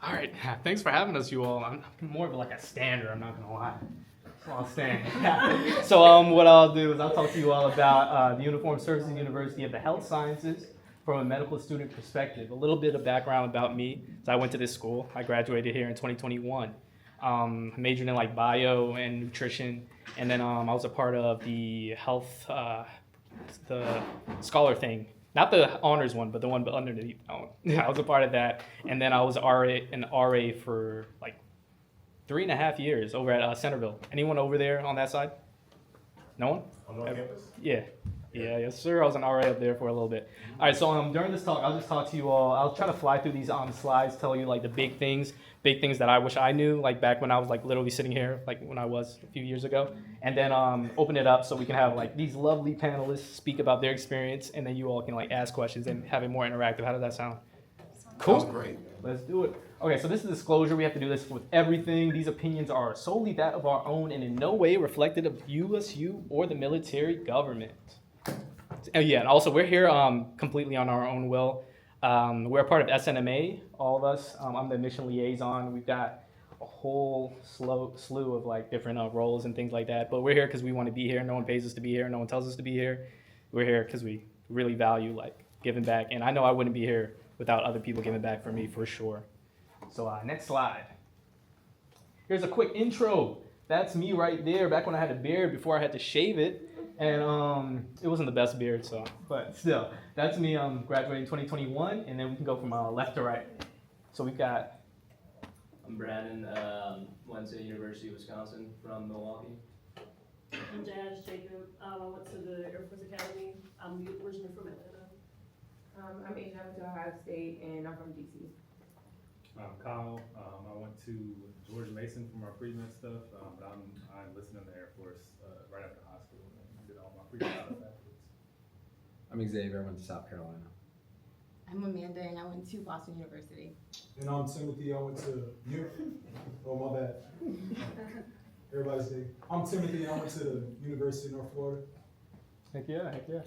All right, thanks for having us, you all. I'm more of like a stander, I'm not gonna lie. So I'll stand. What I'll do is I'll talk to you all about the Uniformed Services University of the Health Sciences from a medical student perspective. A little bit of background about me. So I went to this school. I graduated here in 2021. Majored in like bio and nutrition, and then I was a part of the health, the scholar thing. Not the honors one, but the one underneath. I was a part of that, and then I was an RA for like 3.5 years over at Centerville. Anyone over there on that side? No one? On North Campus? Yeah. Yeah, yes, sir. I was an RA up there for a little bit. All right, so during this talk, I'll just talk to you all. I'll try to fly through these slides, tell you like the big things that I wish I knew, like back when I was like literally sitting here, like when I was a few years ago, and then open it up so we can have like these lovely panelists speak about their experience, and then you all can like ask questions and have it more interactive. How does that sound? Cool. Sounds great. Let's do it. Okay, so this is disclosure. We have to do this with everything. These opinions are solely that of our own and in no way reflected of USU or the military government. Yeah, and also we're here completely on our own will. We're a part of SNMA, all of us. I'm the admission liaison. We've got a whole slew of like different roles and things like that. But we're here because we want to be here. No one pays us to be here. No one tells us to be here. We're here because we really value like giving back. And I know I wouldn't be here without other people giving back for me for sure. So next slide. Here's a quick intro. That's me right there back when I had a beard before I had to shave it. And it wasn't the best beard, so, but still, that's me graduating 2021, and then we can go from left to right. So we've got. I'm Brandon, went to University of Wisconsin from Milwaukee. I'm Jazz Jacob. I went to the Air Force Academy. I'm originally from Atlanta. I'm Asia. I went to Ohio State, and I'm from DC. I'm Kyle. I went to George Mason for my pre-med stuff, but I enlisted in the Air Force right after high school and did all my pre-med stuff afterwards. I'm Xavier. I went to South Carolina. I'm Amanda, and I went to Boston University. And I'm Timothy. I went to oh, my bad. Everybody say, I'm Timothy. I went to the University of North Florida. Heck yeah, heck yeah.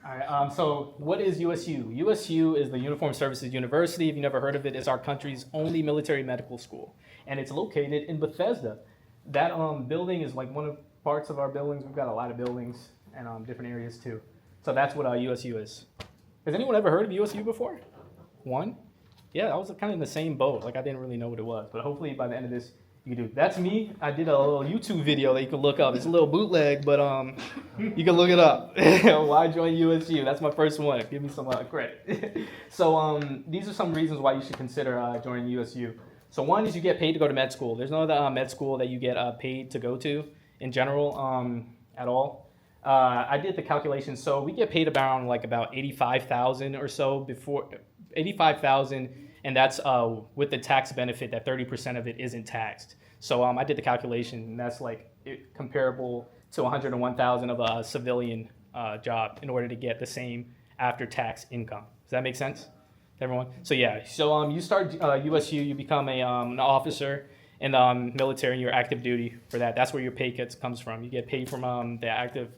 All right, so what is USU? USU is the Uniformed Services University. If you've never heard of it, it's our country's only military medical school. And it's located in Bethesda. That building is like one of parts of our buildings. We've got a lot of buildings and different areas too. So that's what USU is. Has anyone ever heard of USU before? One? Yeah, I was kind of in the same boat. Like I didn't really know what it was, but hopefully by the end of this, you can do. That's me. I did a little YouTube video that you can look up. It's a little bootleg, but you can look it up. Why join USU? That's my first one. Give me some credit. So these are some reasons why you should consider joining USU. So one is you get paid to go to med school. There's no other med school that you get paid to go to in general at all. I did the calculations. So we get paid about 85,000 or so before 85,000. And that's with the tax benefit that 30% of it isn't taxed. So I did the calculation, and that's comparable to 101,000 of a civilian job in order to get the same after-tax income. Does that make sense to everyone? So yeah, so you start USU, you become an officer in the military, and you're active duty for that. That's where your pay comes from. You get paid from the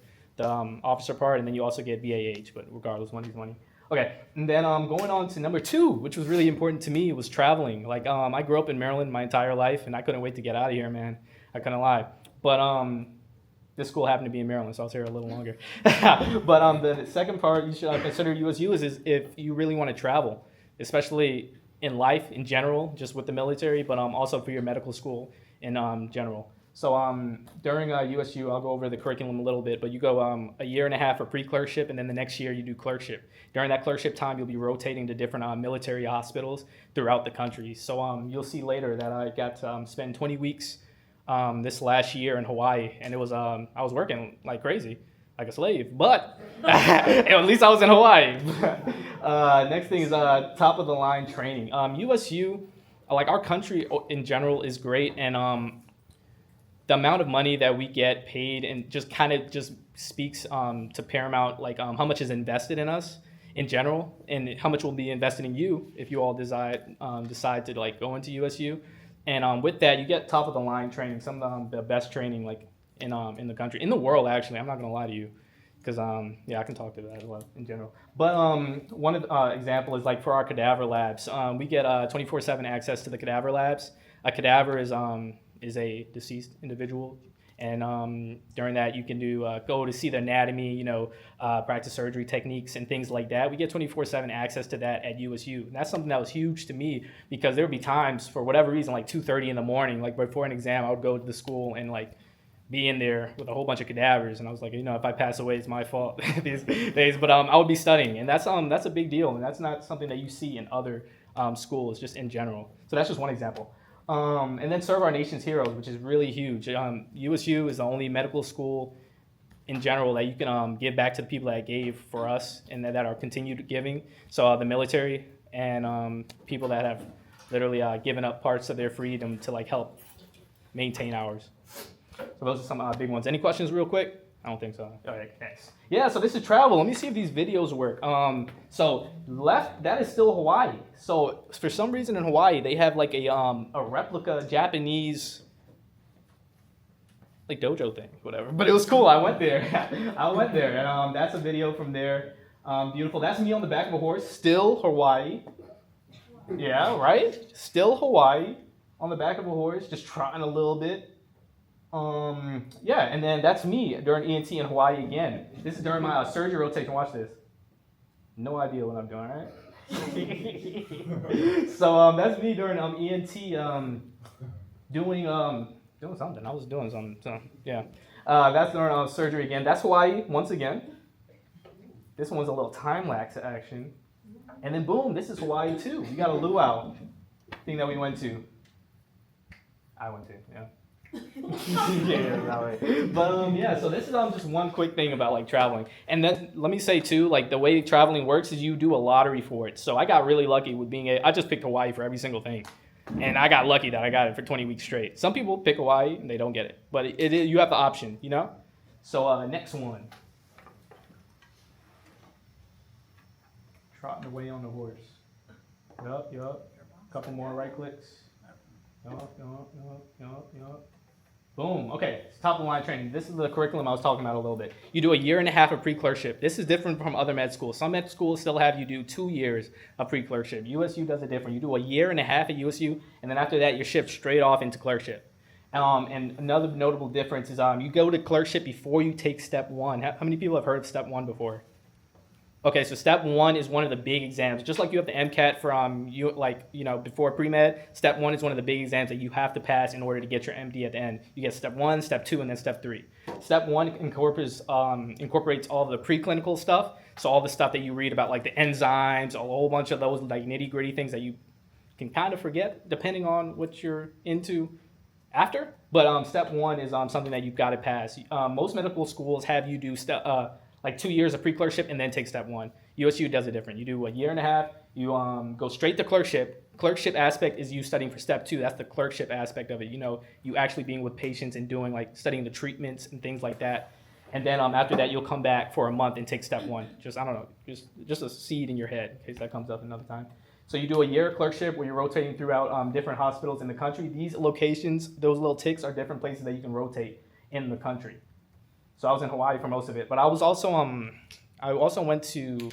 officer part, and then you also get BAH, but regardless, money's money. Okay, and then going on to number 2, which was really important to me, was traveling. I grew up in Maryland my entire life, and I couldn't wait to get out of here, man. I couldn't lie. But this school happened to be in Maryland, so I was here a little longer. But the second part you should consider USU is if you really want to travel, especially in life in general, just with the military, but also for your medical school in general. So during USU, I'll go over the curriculum a little bit, but you go a year and a half for pre-clerkship, and then the next year you do clerkship. During that clerkship time, you'll be rotating to different military hospitals throughout the country. So you'll see later that I got to spend 20 weeks this last year in Hawaii, and it was I was working like crazy, like a slave, but at least I was in Hawaii. Next thing is top of the line training. USU, like our country in general, is great, and the amount of money that we get paid and just kind of just speaks to paramount, how much is invested in us in general, and how much will be invested in you if you all decide to go into USU. And with that, you get top of the line training, some of the best training in the country, in the world actually. I'm not gonna lie to you, because yeah, I can talk to that as well in general. But one of the example is like for our cadaver labs, we get 24/7 access to the cadaver labs. A cadaver is a deceased individual, and during that you can do go to see the anatomy, practice surgery techniques and things like that. We get 24/7 access to that at USU. And that's something that was huge to me because there would be times for whatever reason, like 2:30 in the morning, like before an exam, I would go to the school and like be in there with a whole bunch of cadavers, and I was like, if I pass away, it's my fault these days. But I would be studying, and that's a big deal, and that's not something that you see in other schools, just in general. So that's just one example. And then serve our nation's heroes, which is really huge. USU is the only medical school in general that you can give back to the people that gave for us and that are continued giving. So the military and people that have literally given up parts of their freedom to like help maintain ours. So those are some big ones. Any questions real quick? I don't think so. All right, thanks. Yeah, so this is travel. Let me see if these videos work. So left, that is still Hawaii. So for some reason in Hawaii, they have like a replica Japanese like dojo thing, whatever. But it was cool. I went there. And that's a video from there. Beautiful. That's me on the back of a horse. Still Hawaii. Yeah, right? Still Hawaii on the back of a horse, just trotting a little bit. Yeah, and then that's me during ENT in Hawaii again. This is during my surgery rotation. Watch this. No idea what I'm doing, right? So that's me during ENT doing something. I was doing something. So yeah, that's during surgery again. That's Hawaii once again. This one's a little time lapse action, and then boom, this is Hawaii too. We got a luau thing that we went to. I went to, yeah. But yeah, so this is just one quick thing about like traveling. And then let me say too, like the way traveling works is you do a lottery for it. So I got really lucky with I just picked Hawaii for every single thing. And I got lucky that I got it for 20 weeks straight. Some people pick Hawaii and they don't get it. But you have the option, So next one. Trotting away on the horse. Yup. Couple more right clicks. Yup. Boom. Okay, it's top of the line training. This is the curriculum I was talking about a little bit. You do a year and a half of pre-clerkship. This is different from other med schools. Some med schools still have you do 2 years of pre-clerkship. USU does it different. You do a year and a half at USU, and then after that, you're shipped straight off into clerkship. And another notable difference is you go to clerkship before you take step 1. How many people have heard of step 1 before? Okay, so step 1 is one of the big exams. Just like you have the MCAT from before pre-med, step 1 is one of the big exams that you have to pass in order to get your MD at the end. You get step 1, step 2, and then step 3. Step 1 incorporates all the preclinical stuff. So all the stuff that you read about like the enzymes, a whole bunch of those like nitty-gritty things that you can kind of forget depending on what you're into after. But step 1 is something that you've got to pass. Most medical schools have you do like 2 years of pre-clerkship and then take step 1. USU does it different. You do a year and a half. You go straight to clerkship. Clerkship aspect is you studying for step 2. That's the clerkship aspect of it. You actually being with patients and doing like studying the treatments and things like that. And then after that, you'll come back for a month and take step 1. Just a seed in your head in case that comes up another time. So you do a year of clerkship where you're rotating throughout different hospitals in the country. These locations, those little ticks, are different places that you can rotate in the country. So I was in Hawaii for most of it, but I was also I also went to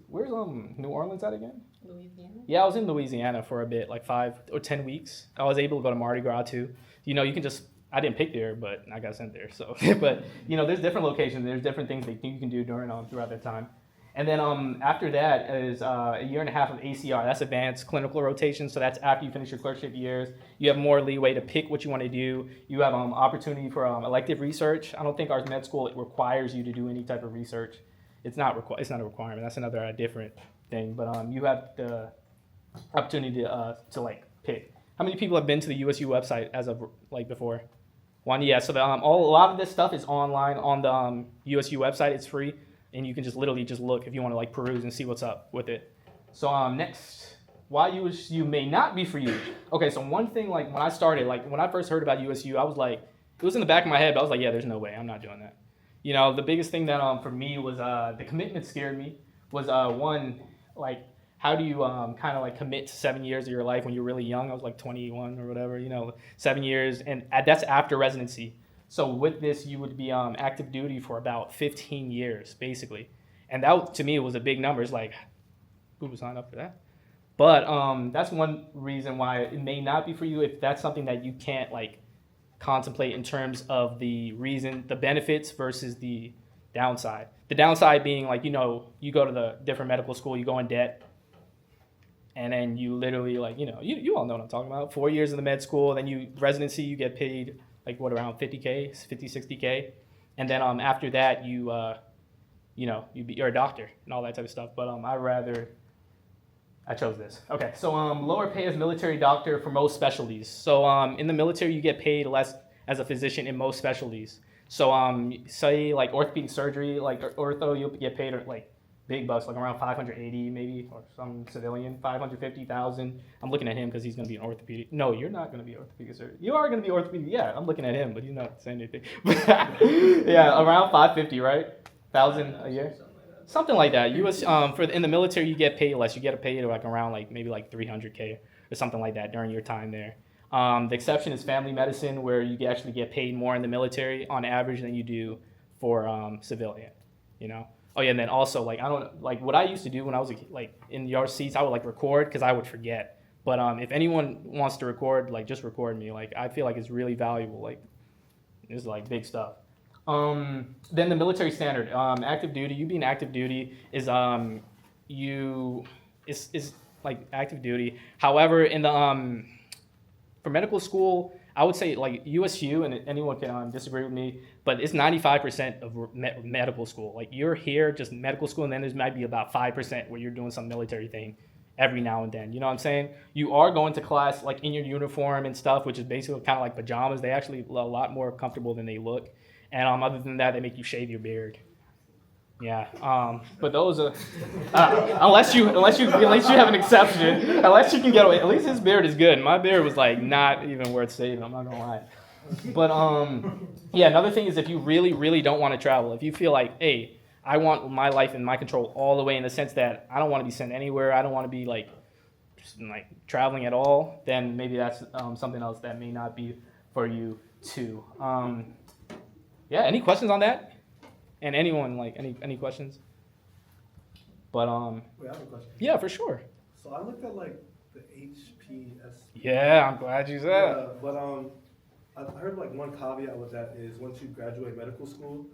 where's New Orleans at again? Louisiana? Yeah, I was in Louisiana for a bit, like 5 or 10 weeks. I was able to go to Mardi Gras too. You can just I didn't pick there, but I got sent there. So but there's different locations, there's different things that you can do throughout that time. And then after that is a year and a half of ACR. That's advanced clinical rotation. So that's after you finish your clerkship years. You have more leeway to pick what you want to do. You have opportunity for elective research. I don't think our med school requires you to do any type of research. It's not a requirement. That's another different thing. But you have the opportunity to like pick. How many people have been to the USU website as of like before? One, yeah. So a lot of this stuff is online on the USU website. It's free. And you can just literally just look if you want to like peruse and see what's up with it. So next, why USU may not be for you. Okay, so one thing, like when I started, like when I first heard about USU, I was like, it was in the back of my head, but I was like, yeah, there's no way, I'm not doing that. The biggest thing that for me was the commitment scared me. Was one, like how do you kind of like commit to 7 years of your life when you're really young? I was like 21 or whatever, 7 years, and that's after residency. So with this, you would be active duty for about 15 years, basically. And that, to me, was a big number. It's like, who would sign up for that? But that's one reason why it may not be for you if that's something that you can't like contemplate in terms of the benefits versus the downside. The downside being like, you know, you go to the different medical school, you go in debt, and then you literally like, you know, you all know what I'm talking about. 4 years in the med school, then you residency, you get paid like what, around 50K, 50, 60K. And then after that, you know, you're a doctor and all that type of stuff. But I chose this. Okay, so lower pay as military doctor for most specialties. So in the military, you get paid less as a physician in most specialties. So say like orthopedic surgery, like ortho, you'll get paid like big bucks, like around 580 maybe, or some civilian, 550,000. I'm looking at him because he's going to be an orthopedic. No, you're not going to be orthopedic surgeon. You are going to be orthopedic. Yeah, I'm looking at him, but he's not saying anything. Yeah, around 550, right? 1,000 a year. Something like that. US in the military you get paid less. You get paid like around like maybe like 300K or something like that during your time there. The exception is family medicine, where you actually get paid more in the military on average than you do for civilian. You know. Oh yeah, and then also like I don't like what I used to do when I was like in your seats. I would like record because I would forget. But if anyone wants to record, like just record me. Like I feel like it's really valuable. Like it's like big stuff. Then the military standard, active duty. You being active duty is is like active duty. However, in the for medical school, I would say like USU, and anyone can disagree with me, but it's 95% of medical school. Like you're here just medical school, and then there's might be about 5% where you're doing some military thing every now and then. You know what I'm saying? You are going to class like in your uniform and stuff, which is basically kind of like pajamas. They actually a lot more comfortable than they look. And other than that, they make you shave your beard. Yeah. But those are unless you have an exception. Unless you can get away. At least his beard is good. My beard was like not even worth saving. I'm not gonna lie. But yeah. Another thing is if you really, really don't want to travel, if you feel like, hey, I want my life in my control all the way, in the sense that I don't want to be sent anywhere. I don't want to be like traveling at all. Then maybe that's something else that may not be for you too. Yeah, any questions on that? And anyone, like, any questions? But, Wait, I have a question. yeah, for sure. So I looked at like the HPS. Yeah, I'm glad you said. Yeah, but I heard like one caveat with that is once you graduate medical school,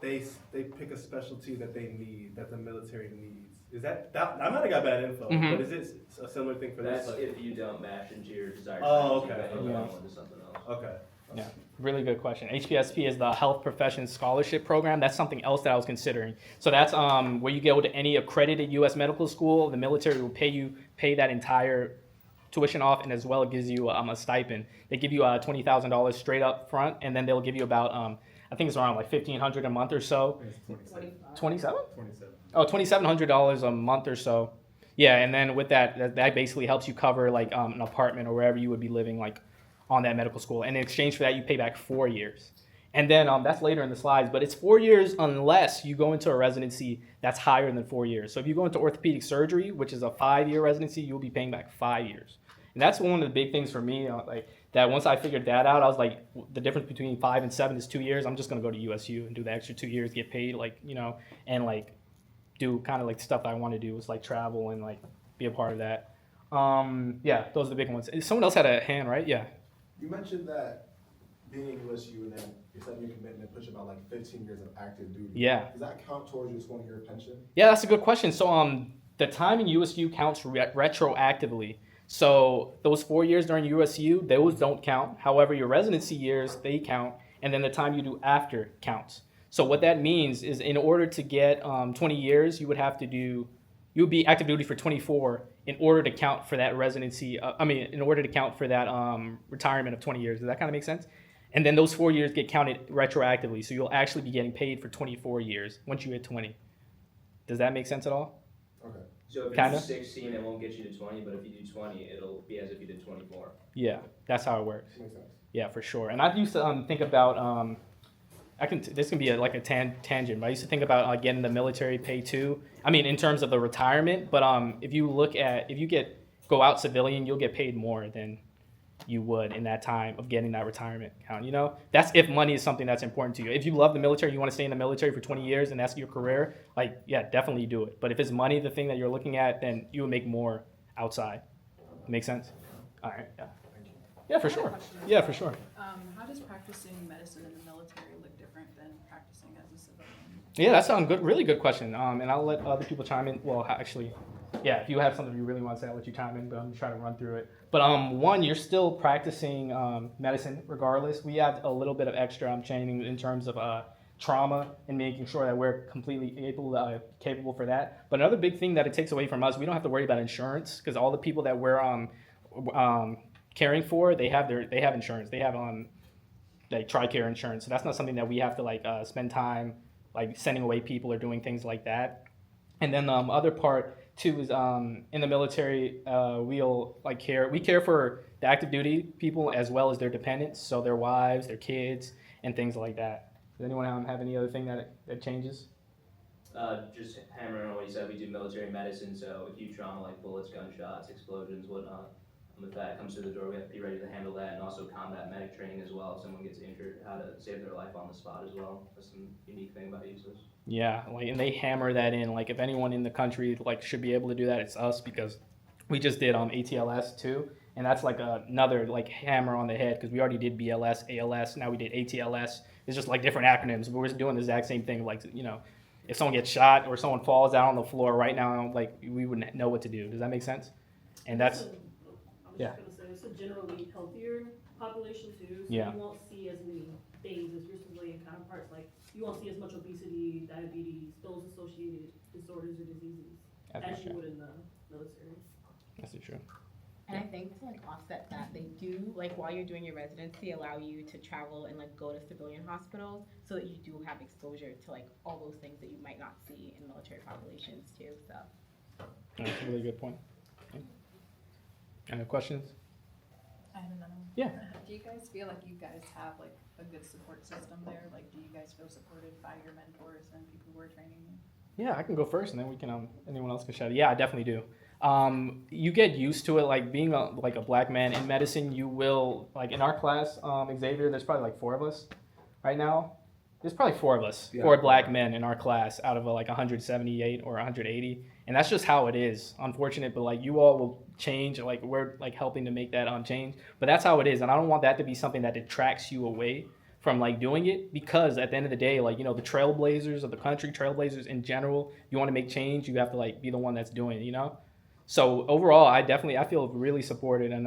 they pick a specialty that they need, that the military needs. Is that I might have got bad info, Mhm. but is it a similar thing for That's this? Like, if you don't match into your desired Oh, specialty, okay, but you okay. go on to something else. okay. Yeah, really good question. HPSP is the Health Professions Scholarship Program. That's something else that I was considering. So that's where you go to any accredited U.S. medical school. The military will pay that entire tuition off, and as well it gives you a stipend. They give you $20,000 straight up front, and then they'll give you about I think it's around like $1,500 a month or so. It's 27. 27? 27. Oh, $2,700 a month or so. Yeah, and then with that basically helps you cover like an apartment or wherever you would be living like on that medical school. And in exchange for that, you pay back 4 years. And then that's later in the slides, but it's 4 years unless you go into a residency that's higher than 4 years. So if you go into orthopedic surgery, which is a 5-year residency, you'll be paying back 5 years. And that's one of the big things for me, like that once I figured that out, I was like, the difference between 5 and 7 is 2 years. I'm just gonna go to USU and do the extra 2 years, get paid, like, you know, and like do kind of like stuff that I want to do, is like travel and like be a part of that. Yeah, those are the big ones. Someone else had a hand, right? Yeah. You mentioned that being in USU and then your 7-year commitment push about like 15 years of active duty. Yeah. Does that count towards your 20-year pension? Yeah, that's a good question. So the time in USU counts retroactively. So those 4 years during USU, those don't count. However, your residency years, they count. And then the time you do after counts. So what that means is in order to get 20 years, you would be active duty for 24 in order to count for that residency. In order to count for that retirement of 20 years. Does that kind of make sense? And then those 4 years get counted retroactively. So you'll actually be getting paid for 24 years once you hit 20. Does that make sense at all? Okay. So if Kinda. you do 16, it won't get you to 20, but if you do 20, it'll be as if you did 24. Yeah, that's how it works. Makes sense. Yeah, for sure. And I used to think about this can be like a tangent, but I used to think about getting the military pay too. I mean, in terms of the retirement, but if you go out civilian, you'll get paid more than you would in that time of getting that retirement account. You know, that's if money is something that's important to you. If you love the military, you want to stay in the military for 20 years and that's your career, like, yeah, definitely do it. But if it's money, the thing that you're looking at, then you would make more outside. Make sense? All right, yeah. Yeah, for sure. Yeah, for sure. How does practicing medicine in the military look different than practicing as a civilian? Yeah, that's a good, really good question. And I'll let other people chime in. Well, actually, yeah, if you have something you really want to say, I'll let you chime in, but I'm trying to run through it. But one, you're still practicing medicine regardless. We have a little bit of extra training in terms of trauma and making sure that we're completely capable for that. But another big thing that it takes away from us, we don't have to worry about insurance because all the people that we're caring for, they have insurance. They have like TRICARE insurance. So that's not something that we have to like spend time like sending away people or doing things like that. And then the other part too is in the military, we care for the active duty people as well as their dependents, so their wives, their kids, and things like that. Does anyone have any other thing that changes? Just hammering on what you said, we do military medicine, so acute trauma like bullets, gunshots, explosions, whatnot. If that comes through the door, we have to be ready to handle that, and also combat medic training as well. If someone gets injured, how to save their life on the spot as well. That's some unique thing about USUS. Yeah, like, and they hammer that in. Like, if anyone in the country like should be able to do that, it's us because we just did ATLS too, and that's like another like hammer on the head because we already did BLS, ALS, now we did ATLS. It's just like different acronyms, but we're just doing the exact same thing. Like, you know, if someone gets shot or someone falls out on the floor right now, like we wouldn't know what to do. Does that make sense? And that's I was just gonna say, it's a generally healthier population too, so Yeah. you won't see as many things as your civilian counterparts, like, you won't see as much obesity, diabetes, those associated disorders or diseases as you would in the military. That's true. And I think to like offset that, they do like while you're doing your residency allow you to travel and like go to civilian hospitals so that you do have exposure to like all those things that you might not see in military populations too. So That's a really good point. Okay. Any questions? I have another one. Yeah. Do you guys feel like you guys have like a good support system there? Like, do you guys feel supported by your mentors and people who are training you? Yeah, I can go first, and then we can. Anyone else can shout. Yeah, I definitely do. You get used to it, like being a black man in medicine. You will like in our class, Xavier. There's probably like 4 of us right now. There's probably 4 of us, Yeah. 4 black men in our class out of like 178 or 180, and that's just how it is. Unfortunate, but like you all will change. Like we're like helping to make that change, but that's how it is, and I don't want that to be something that detracts you away from like doing it, because at the end of the day, like, you know, the trailblazers of the country, trailblazers in general, you want to make change, you have to like be the one that's doing it, you know. So overall, I feel really supported and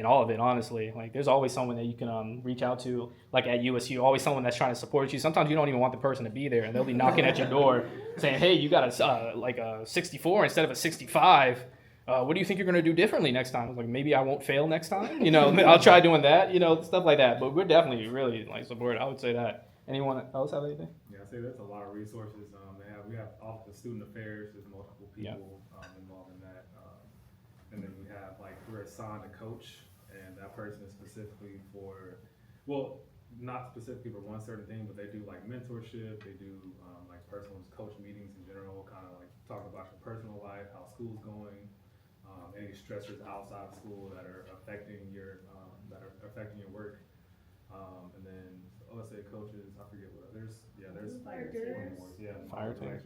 all of it, honestly. Like there's always someone that you can reach out to, like at USU, always someone that's trying to support you. Sometimes you don't even want the person to be there, and they'll be knocking at your door saying, hey, you got a 64 instead of a 65. What do you think you're going to do differently next time? I was like, maybe I won't fail next time. You know, I'll try doing that, you know, stuff like that. But we're definitely really like supported. I would say that. Anyone else have anything? Yeah, I say there's a lot of resources. We have Office of Student Affairs. There's multiple people involved in that. And then we have we're assigned a coach, and that person is specifically for, well, not specifically for one certain thing, but they do like mentorship. They do like personal coach meetings in general, kind of like talk about your personal life, how school's going. Any stressors outside of school that are affecting your work, and then OSA coaches. I forget what there's Fire fire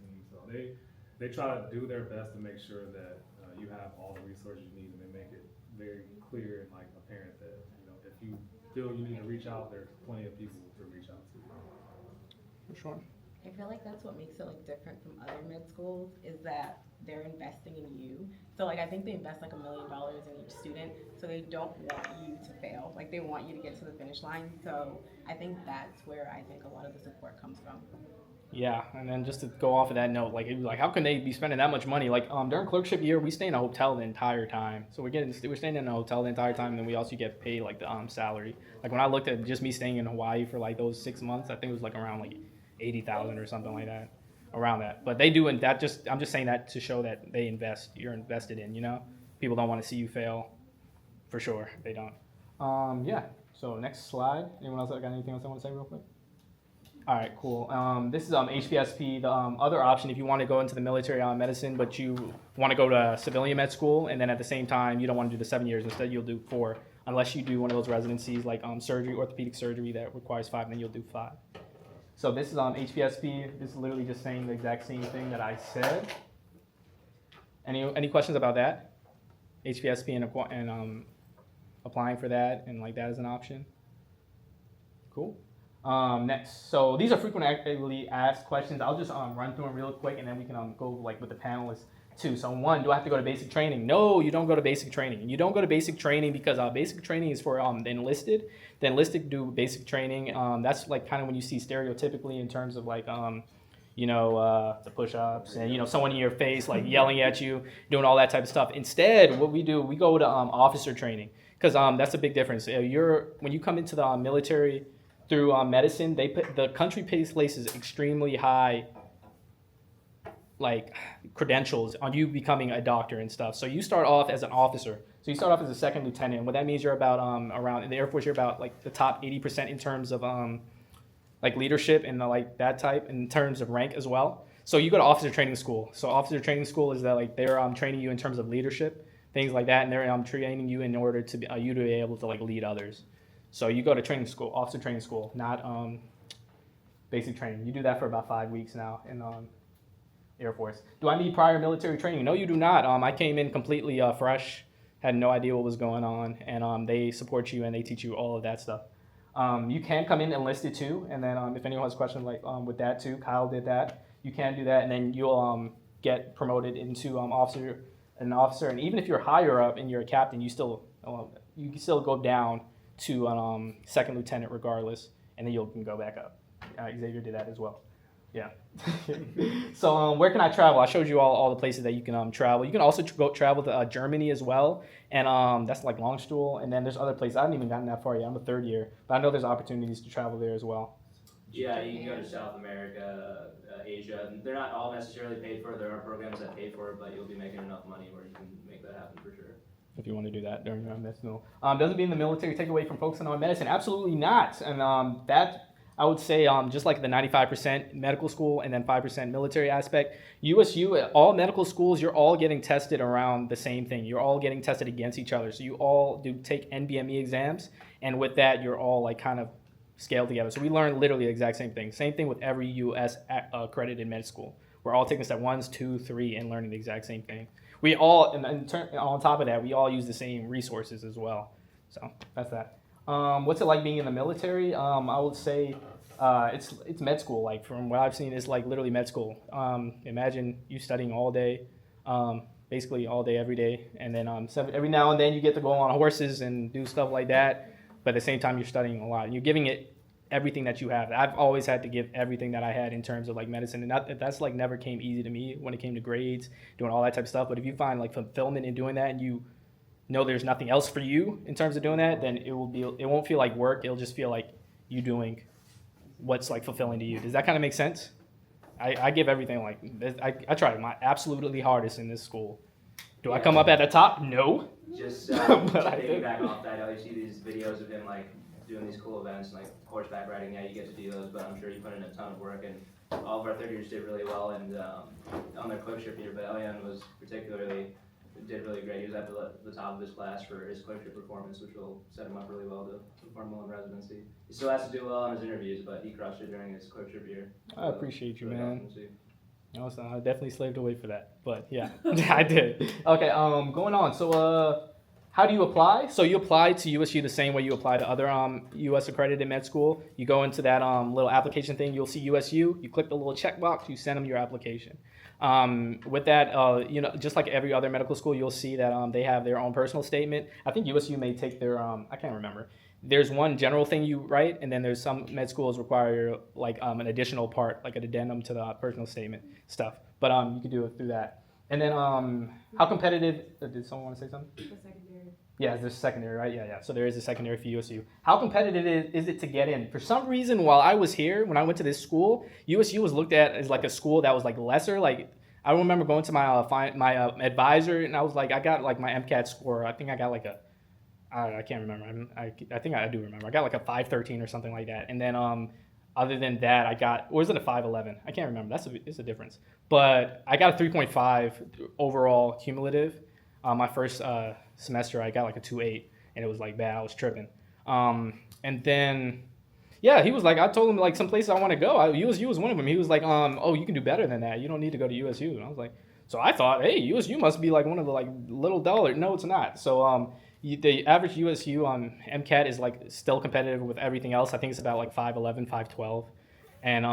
team. So they try to do their best to make sure that you have all the resources you need, and they make it very clear and like apparent that, you know, if you feel you need to reach out, there's plenty of people to reach out to. For sure. I feel like that's what makes it like different from other med schools is that they're investing in you. So like I think they invest like $1 million in each student, so they don't want you to fail. Like they want you to get to the finish line. So I think that's where I think a lot of the support comes from. Yeah, and then just to go off of that note, like how can they be spending that much money? Like during clerkship year, we stay in a hotel the entire time. So we're staying in a hotel the entire time, and then we also get paid like the salary. Like when I looked at just me staying in Hawaii for like those 6 months, I think it was like around like 80,000 or something like that, around that. But they do, and that just I'm just saying that to show that they invest. You're invested in, you know. People don't want to see you fail, for sure. They don't. Yeah. So next slide. Anyone else got anything else I want to say real quick? All right, cool. This is HPSP. The other option, if you want to go into the military medicine, but you want to go to civilian med school, and then at the same time you don't want to do the 7 years. Instead, you'll do 4, unless you do one of those residencies like surgery, orthopedic surgery that requires 5, then you'll do 5. So this is HPSP. This is literally just saying the exact same thing that I said. Any questions about that? HPSP and applying for that and like that as an option. Cool. Next, so these are frequently asked questions. I'll just run through them real quick, and then we can go like with the panelists too. So 1, do I have to go to basic training? No, you don't go to basic training. You don't go to basic training because basic training is for the enlisted. The enlisted do basic training. That's like kind of when you see stereotypically in terms of like the push-ups and someone in your face like yelling at you, doing all that type of stuff. Instead, what we do, we go to officer training because that's a big difference. When you come into the military through medicine, the country places extremely high like credentials on you becoming a doctor and stuff. So you start off as an officer. So you start off as a second lieutenant. What that means, you're about around in the Air Force, you're about like the top 80% in terms of like leadership and like that type in terms of rank as well. So you go to officer training school. So officer training school is that like they're training you in terms of leadership, things like that, and they're training you in order to you to be able to like lead others. So you go to training school, officer training school, not basic training. You do that for about 5 weeks now in Air Force. Do I need prior military training? No, you do not. I came in completely fresh, had no idea what was going on, and they support you and they teach you all of that stuff. You can come in enlisted too, and then if anyone has questions like with that too, Kyle did that. You can do that, and then you'll get promoted into officer, and even if you're higher up and you're a captain, you can still go down to second lieutenant regardless, and then you can go back up. Xavier did that as well. Yeah. So where can I travel? I showed you all the places that you can travel. You can also go travel to Germany as well, and that's like Longstuhl. And then there's other places. I haven't even gotten that far yet. I'm a 3rd year, but I know there's opportunities to travel there as well. Yeah, you can go to South America, Asia. They're not all necessarily paid for. There are programs that pay for it, but you'll be making enough money where you can make that happen for sure. If you want to do that during your medicinal. Doesn't being in the military take away from focusing on medicine? Absolutely not. And that, I would say, just like the 95% medical school and then 5% military aspect, USU, all medical schools, you're all getting tested around the same thing. You're all getting tested against each other. So you all do take NBME exams, and with that, you're all like kind of scaled together. So we learn literally the exact same thing. Same thing with every US accredited med school. We're all taking step 1, 2, 3, and learning the exact same thing. We all, and on top of that, we all use the same resources as well. So that's that. What's it like being in the military? I would say it's med school. Like from what I've seen, it's like literally med school. Imagine you studying all day, basically all day, every day. And then every now and then you get to go on horses and do stuff like that. But at the same time, you're studying a lot. And you're giving it everything that you have. I've always had to give everything that I had in terms of like medicine, and that's like never came easy to me when it came to grades, doing all that type of stuff. But if you find like fulfillment in doing that, and you know there's nothing else for you in terms of doing that, then it won't feel like work. It'll just feel like you doing what's like fulfilling to you. Does that kind of make sense? I give everything like I try my absolutely hardest in this school. Do I come up at the top? No. Just to piggyback off that, I always see these videos of him like doing these cool events like horseback riding. Yeah, you get to do those, but I'm sure you put in a ton of work, and all of our 3rd years did really well. And on their clerkship year, Battalion did really great. He was at the top of his class for his clerkship performance, which will set him up really well to perform well in residency. He still has to do well on his interviews, but he crushed it during his clerkship year. I appreciate you, really man. Awesome to see. I definitely slaved away for that, but yeah, I did. Okay, going on. So, how do you apply? So you apply to USU the same way you apply to other US accredited med school. You go into that little application thing. You'll see USU. You click the little checkbox. You send them your application. With that, just like every other medical school, you'll see that they have their own personal statement. I think USU may take their I can't remember. There's one general thing you write, and then there's some med schools require like an additional part, like an addendum to the personal statement stuff. But you can do it through that. And then how competitive? Did someone want to say something? The secondary. Yeah, there's a secondary, right? Yeah. So there is a secondary for USU. How competitive is it to get in? For some reason, while I was here, when I went to this school, USU was looked at as like a school that was like lesser. Like I remember going to my advisor, and I was like, I got like my MCAT score. I think I got like I can't remember. I think I do remember. I got like a 513 or something like that. And then Other than that, I got, or is it a 5.11? I can't remember. It's a difference. But I got a 3.5 overall cumulative. My first semester, I got like a 2.8, and it was like bad. I was tripping. And then, yeah, he was like, I told him like some places I want to go. USU was one of them. He was like, oh, you can do better than that. You don't need to go to USU. And I was like, so I thought, hey, USU must be like one of the like little dollar. No, it's not. So the average USU MCAT is like still competitive with everything else. I think it's about like 5.11, 5.12. And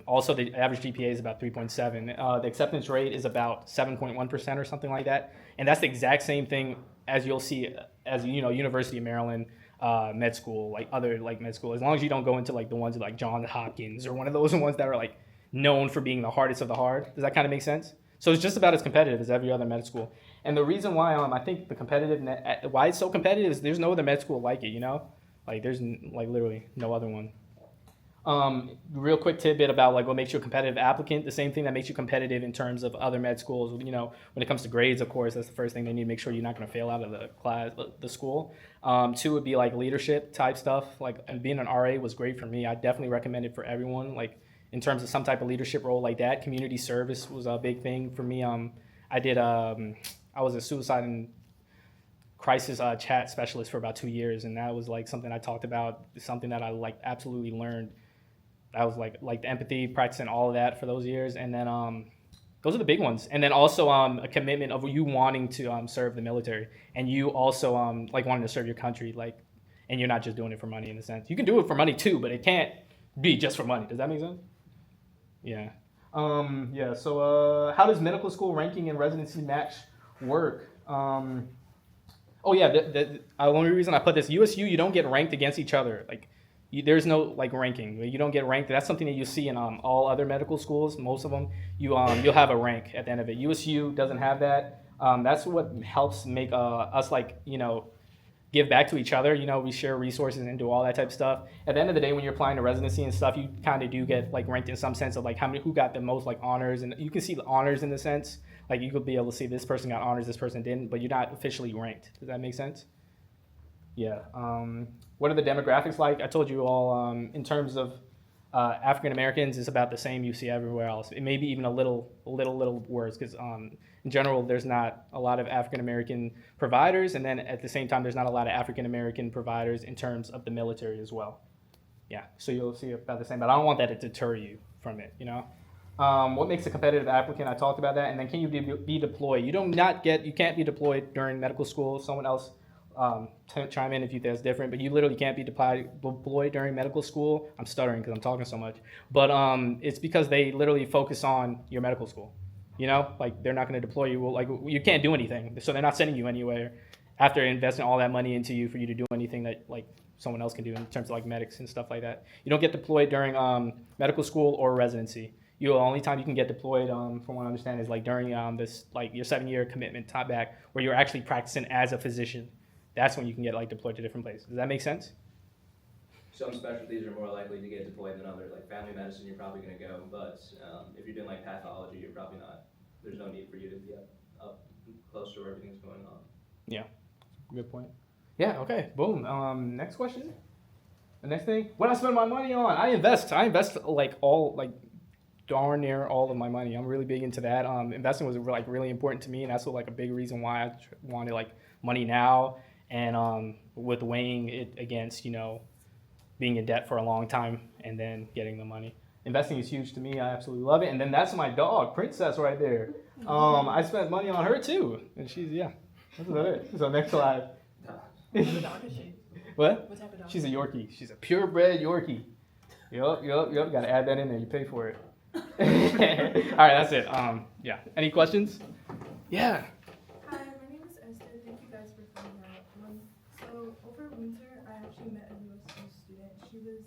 also the average GPA is about 3.7. The acceptance rate is about 7.1% or something like that. And that's the exact same thing as you'll see as, University of Maryland med school, like other like med school. As long as you don't go into like the ones like Johns Hopkins or one of those ones that are like known for being the hardest of the hard. Does that kind of make sense? So it's just about as competitive as every other med school. And the reason why I think why it's so competitive is there's no other med school like it, Like there's like literally no other one. Real quick tidbit about like what makes you a competitive applicant. The same thing that makes you competitive in terms of other med schools. When it comes to grades, of course, that's the first thing they need to make sure you're not going to fail out of the class, the school. Two would be like leadership type stuff. Like, and being an RA was great for me. I definitely recommend it for everyone. Like in terms of some type of leadership role like that. Community service was a big thing for me. I was a suicide and crisis chat specialist for about 2 years, and that was like something I talked about, something that I like absolutely learned. I was like the empathy, practicing all of that for those years, and then those are the big ones. And then also a commitment of you wanting to serve the military, and you also like wanting to serve your country, like, and you're not just doing it for money in a sense. You can do it for money too, but it can't be just for money. Does that make sense? Yeah. Yeah. So how does medical school ranking and residency match work? Oh yeah, the only reason I put this, USU, you don't get ranked against each other. Like, there's no like ranking. You don't get ranked. That's something that you see in all other medical schools. Most of them, you'll have a rank at the end of it. USU doesn't have that. That's what helps make us like give back to each other. We share resources and do all that type of stuff. At the end of the day, when you're applying to residency and stuff, you kind of do get like ranked in some sense of like who got the most like honors, and you can see the honors in the sense. Like you could be able to see this person got honors, this person didn't, but you're not officially ranked. Does that make sense? Yeah. What are the demographics like? I told you all in terms of African Americans, it's about the same you see everywhere else. It may be even a little worse because in general, there's not a lot of African American providers, and then at the same time, there's not a lot of African American providers in terms of the military as well. Yeah. So you'll see about the same, but I don't want that to deter you from it. What makes a competitive applicant? I talked about that. And then can you be deployed? You can't be deployed during medical school. Someone else chime in if you think that's different, but you literally can't be deployed during medical school. I'm stuttering because I'm talking so much. But it's because they literally focus on your medical school. Like they're not going to deploy you. Well, like you can't do anything. So they're not sending you anywhere after investing all that money into you for you to do anything that like someone else can do in terms of like medics and stuff like that. You don't get deployed during medical school or residency. The only time you can get deployed, from what I understand, is like during this like your 7-year commitment time back, where you're actually practicing as a physician. That's when you can get like deployed to different places. Does that make sense? Some specialties are more likely to get deployed than others. Like family medicine, you're probably going to go, but if you're doing like pathology, you're probably not. There's no need for you to be up close to where everything's going on. Yeah, good point. Yeah. Okay. Boom. Next question. The next thing. What I spend my money on? I invest like darn near all of my money. I'm really big into that. Investing was like really important to me, and that's like a big reason why I wanted like money now. And with weighing it against being in debt for a long time and then getting the money, investing is huge to me. I absolutely love it. And then that's my dog, Princess, right there. I spent money on her too, and she's That's about it. So next slide. What type of dog is she? What? What type of dog? She's a Yorkie. She's a purebred Yorkie. Yup. Got to add that in there. You pay for it. All right, that's it. Yeah. Any questions? Yeah. Hi, my name is Esther. Thank you guys for coming out. So over winter, I actually met a USU student.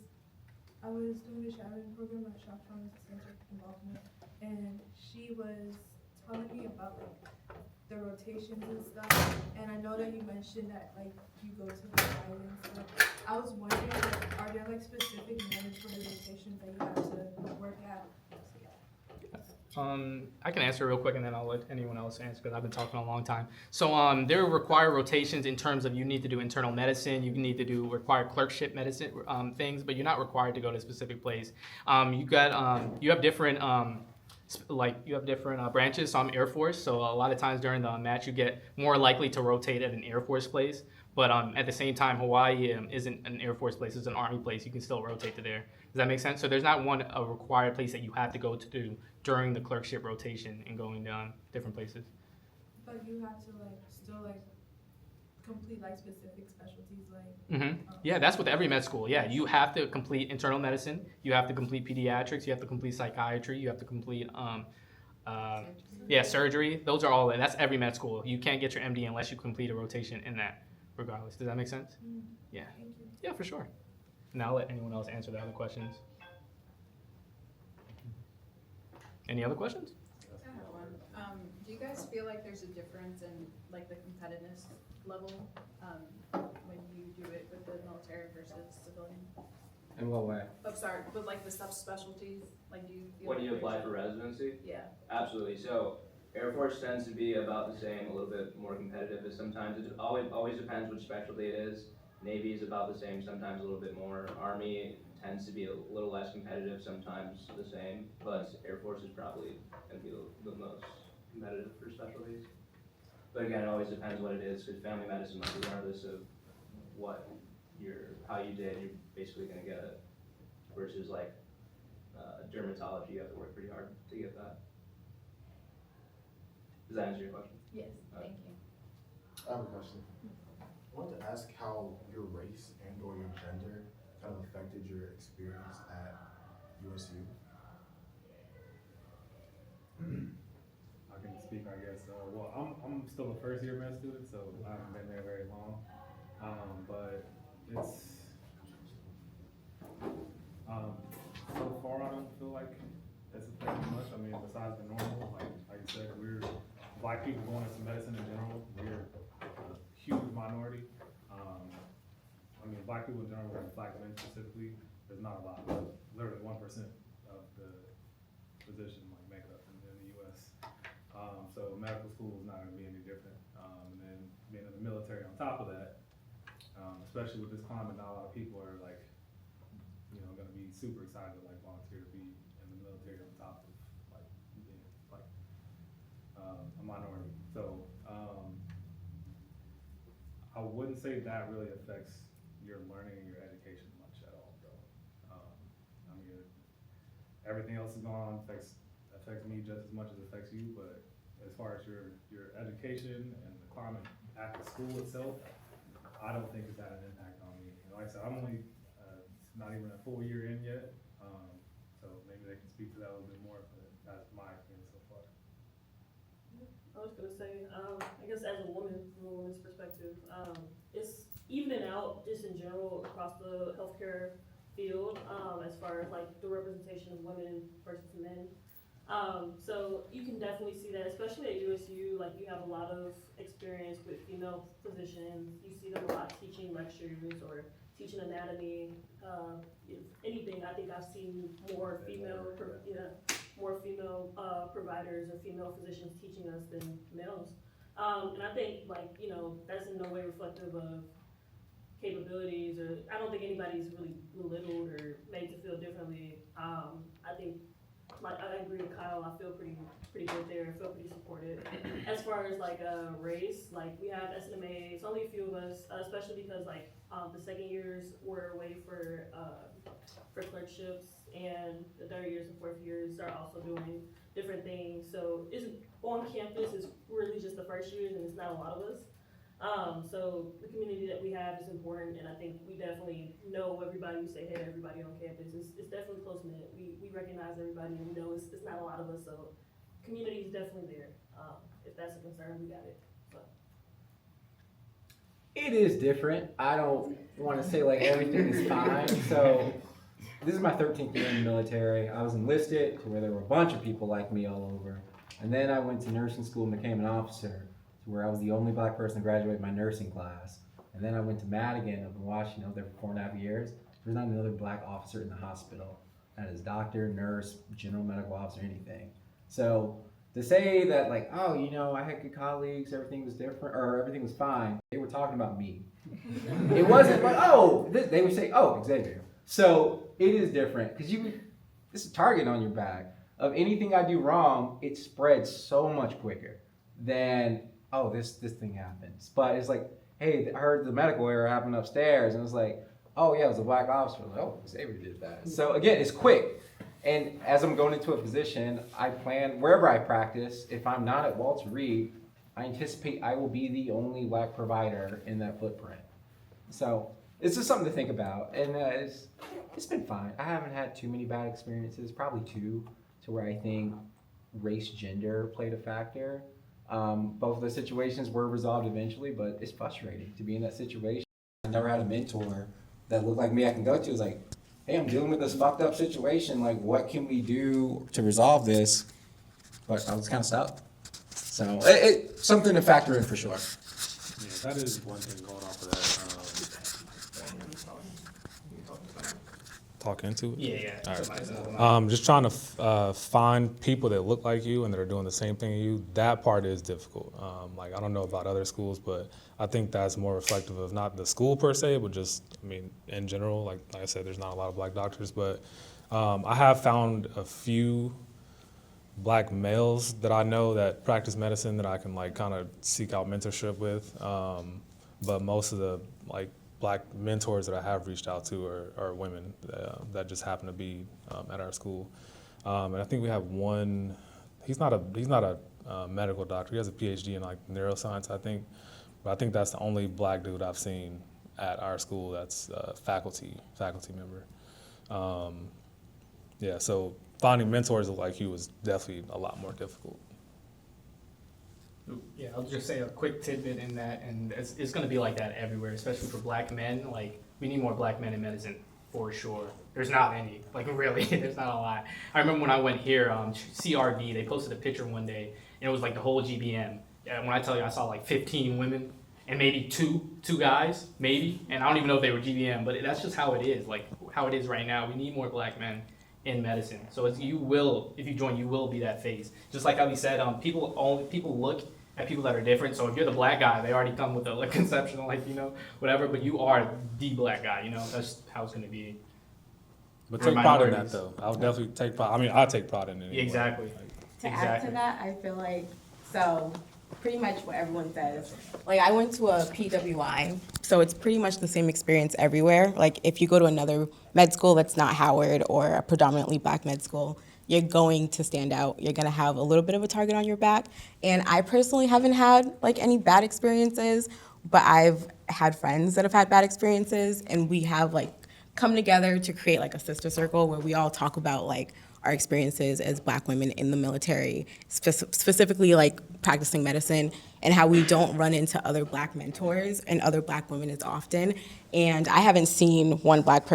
I was doing a shadowing program at Shock Trauma Center Involvement, and she was telling me about like the rotations and stuff. And I know that you mentioned that like you go to the island. So I was wondering, like, are there like specific units for the rotations that you have to work at? I can answer real quick and then I'll let anyone else answer because I've been talking a long time. So there are required rotations in terms of you need to do internal medicine, you need to do required clerkship medicine things, but you're not required to go to a specific place. You have different branches. So I'm Air Force, so a lot of times during the match you get more likely to rotate at an Air Force place. But at the same time, Hawaii isn't an Air Force place; it's an Army place. You can still rotate to there. Does that make sense? So there's not a required place that you have to go to during the clerkship rotation and going down different places. But you have to still complete specific specialties like. Yeah, that's with every med school. Yeah, you have to complete internal medicine. You have to complete pediatrics. You have to complete psychiatry. You have to complete surgery. Those are all. That's every med school. You can't get your MD unless you complete a rotation in that. Regardless, does that make sense? Yeah. Thank you. Yeah, for sure. Now I'll let anyone else answer the other questions. Any other questions? I have one. Do you guys feel like there's a difference in the competitiveness level when you do it with the military versus civilian? In what way? Oh, sorry, but the subspecialties, do you feel When you like apply there's for residency? Yeah. Absolutely. So Air Force tends to be about the same, a little bit more competitive, but sometimes it always depends which specialty it is. Navy is about the same, sometimes a little bit more. Army tends to be a little less competitive, sometimes the same, but Air Force is probably going to be the most competitive for specialties. But again, it always depends what it is, because family medicine, regardless of how you did, you're basically going to get it. Versus dermatology, you have to work pretty hard to get that. Does that answer your question? Yes, thank you. I have a question. I wanted to ask how your race and or your gender kind of affected your experience at USU. I can speak, I guess. Well, I'm still a first year med student, so I haven't been there very long. But it's so far I don't feel like it's affected much. I mean, besides the normal, like you said, Black people going into medicine in general, we're a huge minority. I mean, Black people in general, and Black men specifically, there's not a lot. Literally 1% of the physician makeup in the U.S. So medical school is not going to be any different. And then being in the military on top of that, especially with this climate, not a lot of people are going to be super excited to volunteer to be in the military on top of being a minority. So I wouldn't say that really affects your learning and your education much at all, though. I mean, everything else is going on affects me just as much as it affects you, but as far as your education and the climate at the school itself, I don't think it's had an impact on me. Like I said, I'm only not even a full year in yet, so maybe they can speak to that a little bit more, but that's my experience so far. I was gonna say, I guess as a woman, from a woman's perspective, it's evening out just in general across the healthcare field, as far as the representation of women versus men. So you can definitely see that, especially at USU, you have a lot of experience with female physicians. You see them a lot teaching lectures or teaching anatomy. If anything, I think I've seen more female providers or female physicians teaching us than males. And I think that's in no way reflective of capabilities, or I don't think anybody's really belittled or made to feel differently. I think I agree with Kyle. I feel pretty good there. I feel pretty supported. As far as race, we have SNMA. It's only a few of us, especially because the second years were away for clerkships, and the third years and fourth years are also doing different things. So it's on campus is really just the first years, and it's not a lot of us. So the community that we have is important, and I think we definitely know everybody. We say hey to everybody on campus. It's definitely close knit. We recognize everybody, and we know it's not a lot of us. So community is definitely there. If that's a concern, we got it. So. It is different. I don't want to say everything is fine. So this is my 13th year in the military. I was enlisted to where there were a bunch of people like me all over. And then I went to nursing school and became an officer, to where I was the only Black person to graduate my nursing class. And then I went to Madigan up in Washington. I was there for 4.5 years. There's not another Black officer in the hospital. That is doctor, nurse, general medical officer, anything. So to say that like, oh, you know, I had good colleagues, everything was different, or everything was fine, they were talking about me. It wasn't like, oh, they would say, oh, Xavier. So it is different because it's a target on your back. Of anything I do wrong, it spreads so much quicker than, oh, this thing happens. But it's like, hey, I heard the medical error happened upstairs, and it's like, oh yeah, it was a black officer. Like, oh, Xavier did that. So again, it's quick. And as I'm going into a position, I plan, wherever I practice, if I'm not at Walter Reed, I anticipate I will be the only black provider in that footprint. So it's just something to think about. And it's been fine. I haven't had too many bad experiences, probably two, to where I think race, gender played a factor. Both of the situations were resolved eventually, but it's frustrating to be in that situation. I never had a mentor that looked like me I can go to. It's like, hey, I'm dealing with this fucked up situation. Like, what can we do to resolve this? But I was kind of stuck. So it's something to factor in for sure. Yeah, that is one thing going off of that. Talk into it? Yeah. All right. Just trying to find people that look like you and that are doing the same thing as you. That part is difficult. Like, I don't know about other schools, but I think that's more reflective of not the school per se, but just, I mean, in general. Like I said, there's not a lot of black doctors, but I have found a few black males that I know that practice medicine that I can like kind of seek out mentorship with. But most of the like black mentors that I have reached out to are women that just happen to be at our school. And I think we have one. He's not a medical doctor. He has a PhD in like neuroscience, I think. But I think that's the only black dude I've seen at our school that's a faculty member. Yeah, so finding mentors like you was definitely a lot more difficult. Yeah, I'll just say a quick tidbit in that, and it's going to be like that everywhere, especially for black men. Like, we need more black men in medicine, for sure. There's not any, like really, there's not a lot. I remember when I went here, CRV, they posted a picture one day, and it was like the whole GBM. And when I tell you, I saw like 15 women, and maybe two guys, maybe, and I don't even know if they were GBM, but that's just how it is, like how it is right now. We need more black men in medicine. So if you join, you will be that face. Just like how we said, people look at people that are different. So if you're the black guy, they already come with a like, conception, like, you know, whatever, but you are the black guy, you know, that's how it's going to be. But take pride in that, though. I'll definitely take pride. I mean, I take pride in it. Anyway. Exactly. To add to that, I feel like, so pretty much what everyone says. Like, I went to a PWI, so it's pretty much the same experience everywhere. Like, if you go to another med school that's not Howard or a predominantly black med school, you're going to stand out. You're gonna have a little bit of a target on your back. And I personally haven't had like any bad experiences, but I've had friends that have had bad experiences, and we have like come together to create like a sister circle where we all talk about like our experiences as black women in the military, specifically like practicing medicine, and how we don't run into other black mentors and other black women as often. And I haven't seen one black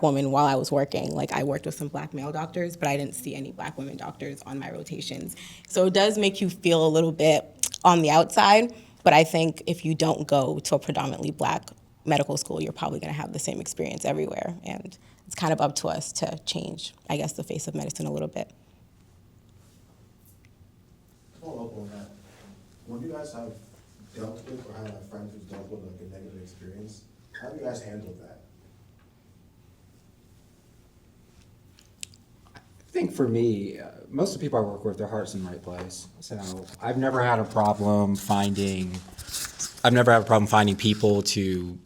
woman while I was working. Like, I worked with some black male doctors, but I didn't see any black women doctors on my rotations. So it does make you feel a little bit on the outside, but I think if you don't go to a predominantly black medical school, you're probably gonna have the same experience everywhere. And it's kind of up to us to change, I guess, the face of medicine a little bit. Follow up on that. When you guys have dealt with or had a friend who's dealt with like a negative experience, how do you guys handle that? I think for me, most of the people I work with, their heart's in the right place. So I've never had a problem finding people to,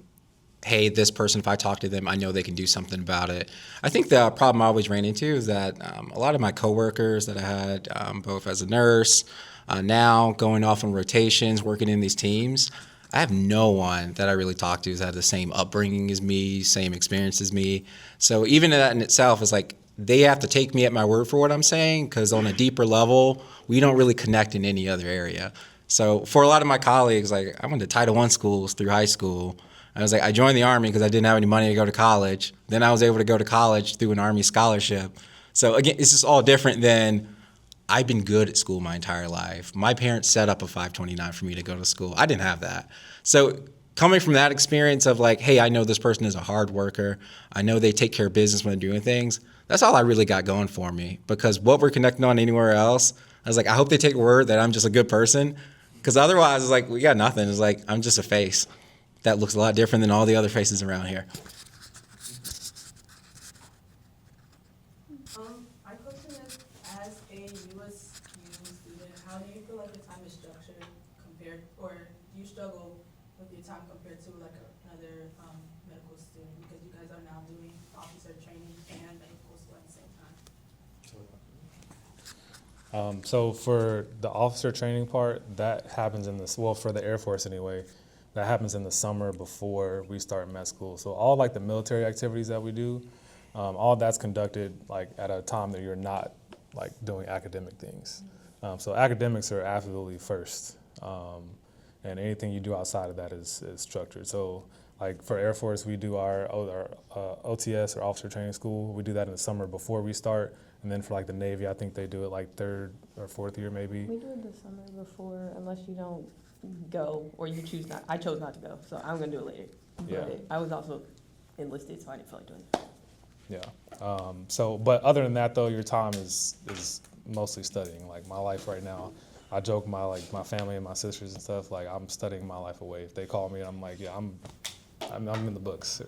hey, this person, if I talk to them, I know they can do something about it. I think the problem I always ran into is that a lot of my coworkers that I had, both as a nurse, now going off on rotations, working in these teams, I have no one that I really talk to who's had the same upbringing as me, same experience as me. So even that in itself is like, they have to take me at my word for what I'm saying, because on a deeper level, we don't really connect in any other area. So for a lot of my colleagues, like I went to Title I schools through high school. I was like, I joined the Army because I didn't have any money to go to college. Then I was able to go to college through an Army scholarship. So again, it's just all different than I've been good at school my entire life. My parents set up a 529 for me to go to school. I didn't have that. So coming from that experience of like, hey, I know this person is a hard worker. I know they take care of business when they're doing things. That's all I really got going for me, because what we're connecting on anywhere else, I was like, I hope they take a word that I'm just a good person, because otherwise it's like, we got nothing. It's like, I'm just a face that looks a lot different than all the other faces around here. My question is, as a USU student, how do you feel like your time is structured compared, or do you struggle with your time compared to like another medical student, because you guys are now doing officer training and medical school at the same time? So for the officer training part, that happens in this, well, for the Air Force anyway, that happens in the summer before we start med school. So all like the military activities that we do, all that's conducted like at a time that you're not like doing academic things. So academics are absolutely first. And anything you do outside of that is structured. So like for Air Force, we do our OTS, or Officer Training School. We do that in the summer before we start. And then for like the Navy, I think they do it like 3rd or 4th year maybe. We do it the summer before, unless you don't go or you choose not. I chose not to go, so I'm gonna do it later. Yeah. But I was also enlisted, so I didn't feel like doing it. Yeah. So, but other than that though, your time is mostly studying. Like my life right now, I joke my family and my sisters and stuff, like I'm studying my life away. If they call me, I'm like, yeah, I'm in the books.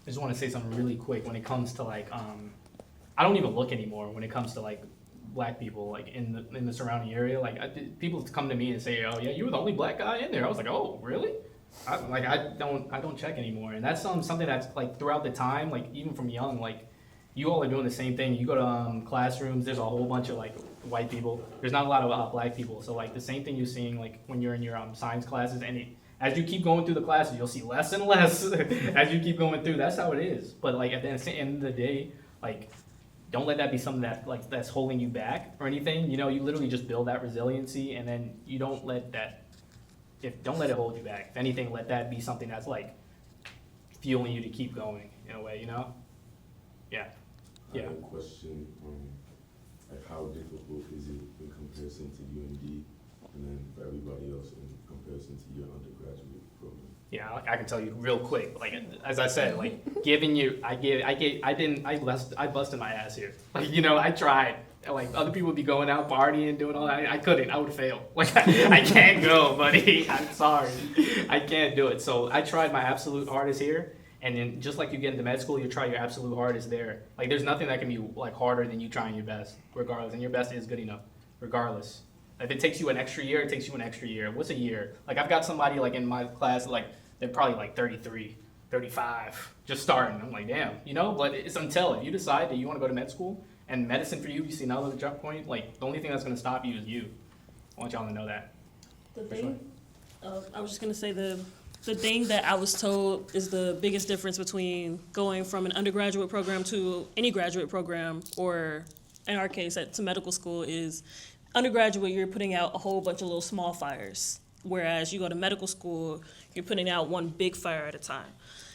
I just want to say something really quick when it comes to like, I don't even look anymore when it comes to like black people like in the surrounding area. Like people come to me and say, oh yeah, you were the only black guy in there. I was like, oh really? I don't check anymore. And that's something that's like throughout the time, like even from young, like you all are doing the same thing. You go to classrooms, there's a whole bunch of like white people. There's not a lot of black people. So like the same thing you're seeing like when you're in your science classes, and as you keep going through the classes, you'll see less and less as you keep going through. That's how it is. But like at the end of the day, like don't let that be something that's holding you back or anything. You know, you literally just build that resiliency, and then you don't let it hold you back. If anything, let that be something that's like fueling you to keep going in a way, you know? Yeah. I have a question, like how difficult is it in comparison to UMD, and then for everybody else in comparison to your undergraduate program? Yeah, I can tell you real quick. Like as I said, like I busted my ass here. Like you know, I tried. Like other people would be going out partying, doing all that. I couldn't. I would fail. Like I can't go, buddy. I'm sorry, I can't do it. So I tried my absolute hardest here, and then just like you get into med school, you try your absolute hardest there. Like there's nothing that can be like harder than you trying your best, regardless. And your best is good enough, regardless. If it takes you an extra year, it takes you an extra year. What's a year? Like I've got somebody like in my class, like they're probably like 33, 35, just starting. I'm like, damn, you know. But it's until if you decide that you want to go to med school. And medicine for you see another jump point, like the only thing that's gonna stop you is you. I want y'all to know that. The thing, I was just gonna say the thing that I was told is the biggest difference between going from an undergraduate program to any graduate program, or in our case to medical school, is undergraduate you're putting out a whole bunch of little small fires, whereas you go to medical school, you're putting out one big fire at a time.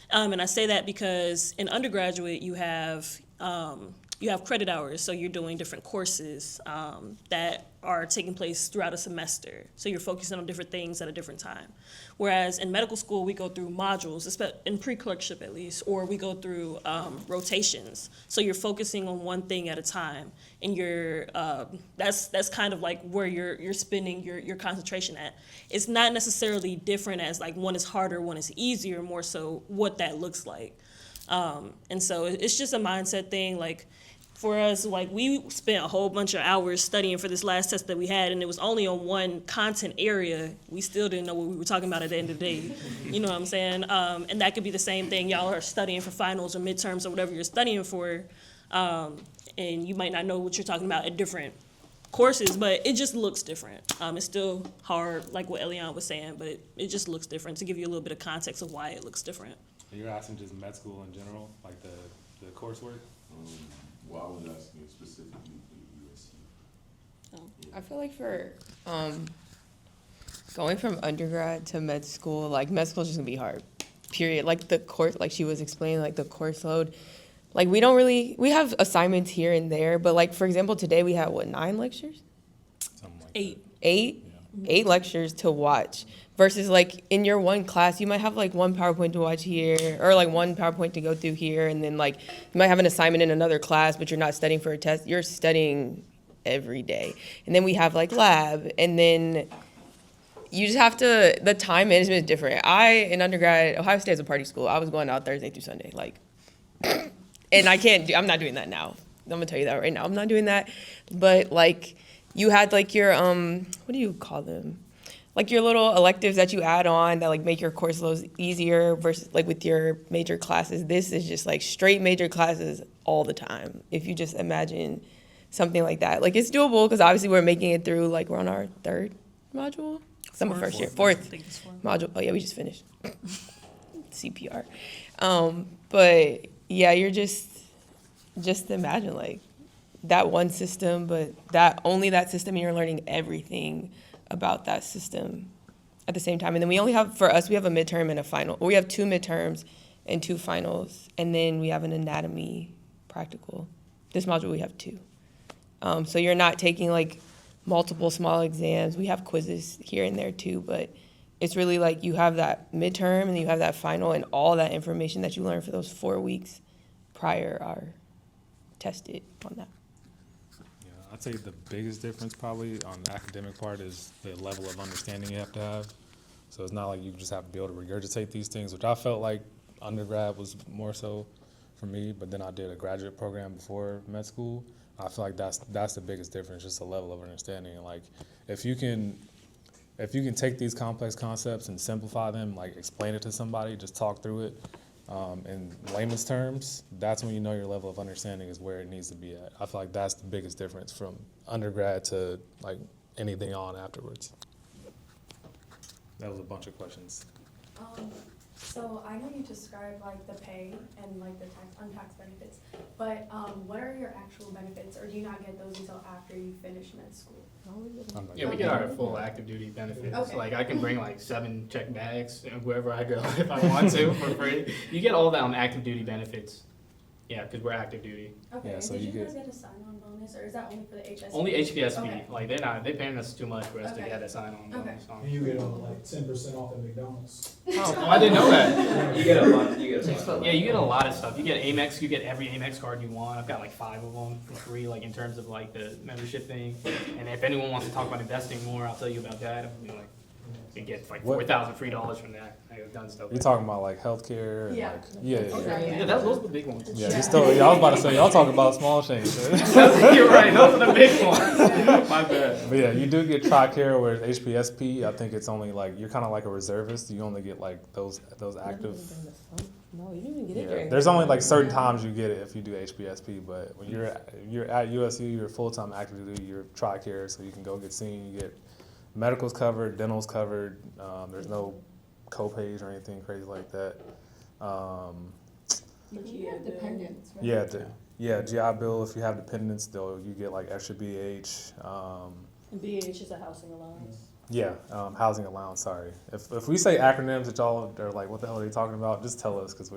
And I say that because in undergraduate you have credit hours, so you're doing different courses that are taking place throughout a semester. So you're focusing on different things at a different time. Whereas in medical school, we go through modules, in pre-clerkship at least, or we go through rotations. So you're focusing on one thing at a time, and that's kind of like where you're spending your concentration at. It's not necessarily different as like one is harder, one is easier, more so what that looks like. And so it's just a mindset thing. Like for us, like we spent a whole bunch of hours studying for this last test that we had, and it was only on one content area. We still didn't know what we were talking about at the end of the day. You know what I'm saying? And that could be the same thing. Y'all are studying for finals or midterms or whatever you're studying for, and you might not know what you're talking about at different courses, but it just looks different. It's still hard, like what Elian was saying, but it just looks different, to give you a little bit of context of why it looks different. And you're asking just med school in general, like the coursework? Well, I was asking specifically for USU. I feel like for going from undergrad to med school, like med school is just gonna be hard, period. Like the course, like she was explaining, like the course load, like we have assignments here and there, but like for example, today we had 9 lectures? Something like 8. 8? 8 lectures to watch versus like in your one class, you might have like one PowerPoint to watch here or like one PowerPoint to go through here. And then like you might have an assignment in another class, but you're not studying for a test. You're studying every day. And then we have like lab, and then you just have to, the time management is different. In undergrad, Ohio State is a party school. I was going out Thursday through Sunday, like, and I'm not doing that now. I'm gonna tell you that right now. I'm not doing that. But like, you had like your, what do you call them? Like your little electives that you add on that like make your course loads easier versus like with your major classes. This is just like straight major classes all the time. If you just imagine something like that. Like it's doable because obviously we're making it through, like we're on our 3rd module. Some of first year, 4th module. Oh yeah, we just finished CPR. But yeah, you're just imagine like that one system, but only that system, and you're learning everything about that system at the same time. And then we only have, for us, we have a midterm and a final. We have 2 midterms and 2 finals, and then we have an anatomy practical. This module we have 2. So you're not taking like multiple small exams. We have quizzes here and there too, but it's really like you have that midterm and you have that final, and all that information that you learn for those 4 weeks prior are tested on that. Yeah, I'd say the biggest difference probably on the academic part is the level of understanding you have to have. So it's not like you just have to be able to regurgitate these things, which I felt like undergrad was more so for me, but then I did a graduate program before med school. I feel like that's the biggest difference, just the level of understanding. Like if you can take these complex concepts and simplify them, like explain it to somebody, just talk through it in layman's terms, that's when you know your level of understanding is where it needs to be at. I feel like that's the biggest difference from undergrad to like anything on afterwards. That was a bunch of questions. So I know you described like the pay and like the untaxed benefits, but what are your actual benefits, or do you not get those until after you finish med school? Yeah, we get our full active duty benefits. Okay. Like I can bring like 7 check bags wherever I go if I want to for free. You get all that on active duty benefits. Yeah, because we're active duty. Okay, Yeah, and so did you you guys get- get a sign-on bonus, or is that only for the HSP? Only HPSP. Okay. Like they're paying us too much for us to Okay. get a sign on bonus. And you get like 10% off at McDonald's. Oh, I didn't know that. You get a bunch, you get a bunch. Yeah, you get a lot of stuff. You get Amex, you get every Amex card you want. I've got like 5 of them for free, like in terms of like the membership thing. And if anyone wants to talk about investing more, I'll tell you about that. I mean, like, you get like What- $4,000 free from that. I've done stuff. You're talking about like healthcare and Yeah. like yeah. Those are the big ones. Yeah, I was about to say y'all talking about small change. You're right. Those are the big ones. My bad. But yeah, you do get TRICARE, whereas HPSP, I think it's only like you're kind of like a reservist. You only get like those active. No, you didn't even get it Yeah, during. there's only like certain times you get it if you do HPSP, but when you're at USU, you're full-time active duty. You're TRICARE, so you can go get seen. You get medical's covered, dental's covered. There's no co-pays or anything crazy like that. But you have dependents, right? Yeah, GI Bill. If you have dependents, though, you get like extra BH. BH is a housing allowance. Yeah, housing allowance. Sorry, if we say acronyms that y'all are like, what the hell are you talking about? Just tell us, because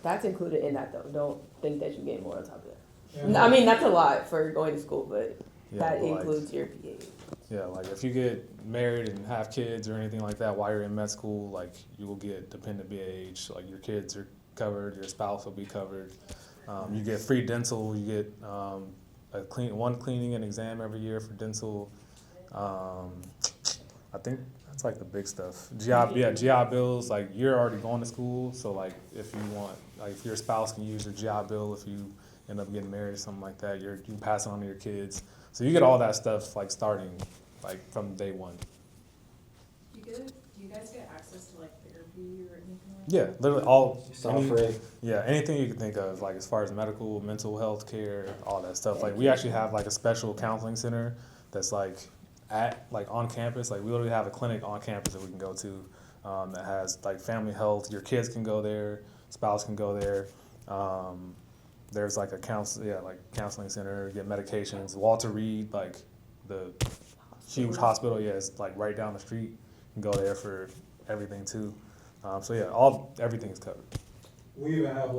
That's included in that though. Don't think that you get more on top of that. Yeah. I mean, that's a lot for going to school, but yeah, that but, like, includes your PA. yeah, like if you get married and have kids or anything like that while you're in med school, like you will get dependent BH. Like your kids are covered, your spouse will be covered. You get free dental. You get one cleaning and exam every year for dental. I think that's like the big stuff. GI bills. Like you're already going to school, so like if you want, like if your spouse can use your GI bill if you end up getting married or something like that, you can pass it on to your kids. So you get all that stuff like starting like from day one. Do you guys get access to like therapy or anything like Yeah, literally all. It's all free. Yeah, anything you can think of, like as far as medical, mental health care, all that stuff. Like we actually have like a special counseling center that's like on campus. Like we literally have a clinic on campus that we can go to that has like family health. Your kids can go there, spouse can go there. There's like a counseling center, get medications. Walter Reed, like the huge hospital, it's like right down the street. You can go there for everything too. So yeah, everything's covered. We even have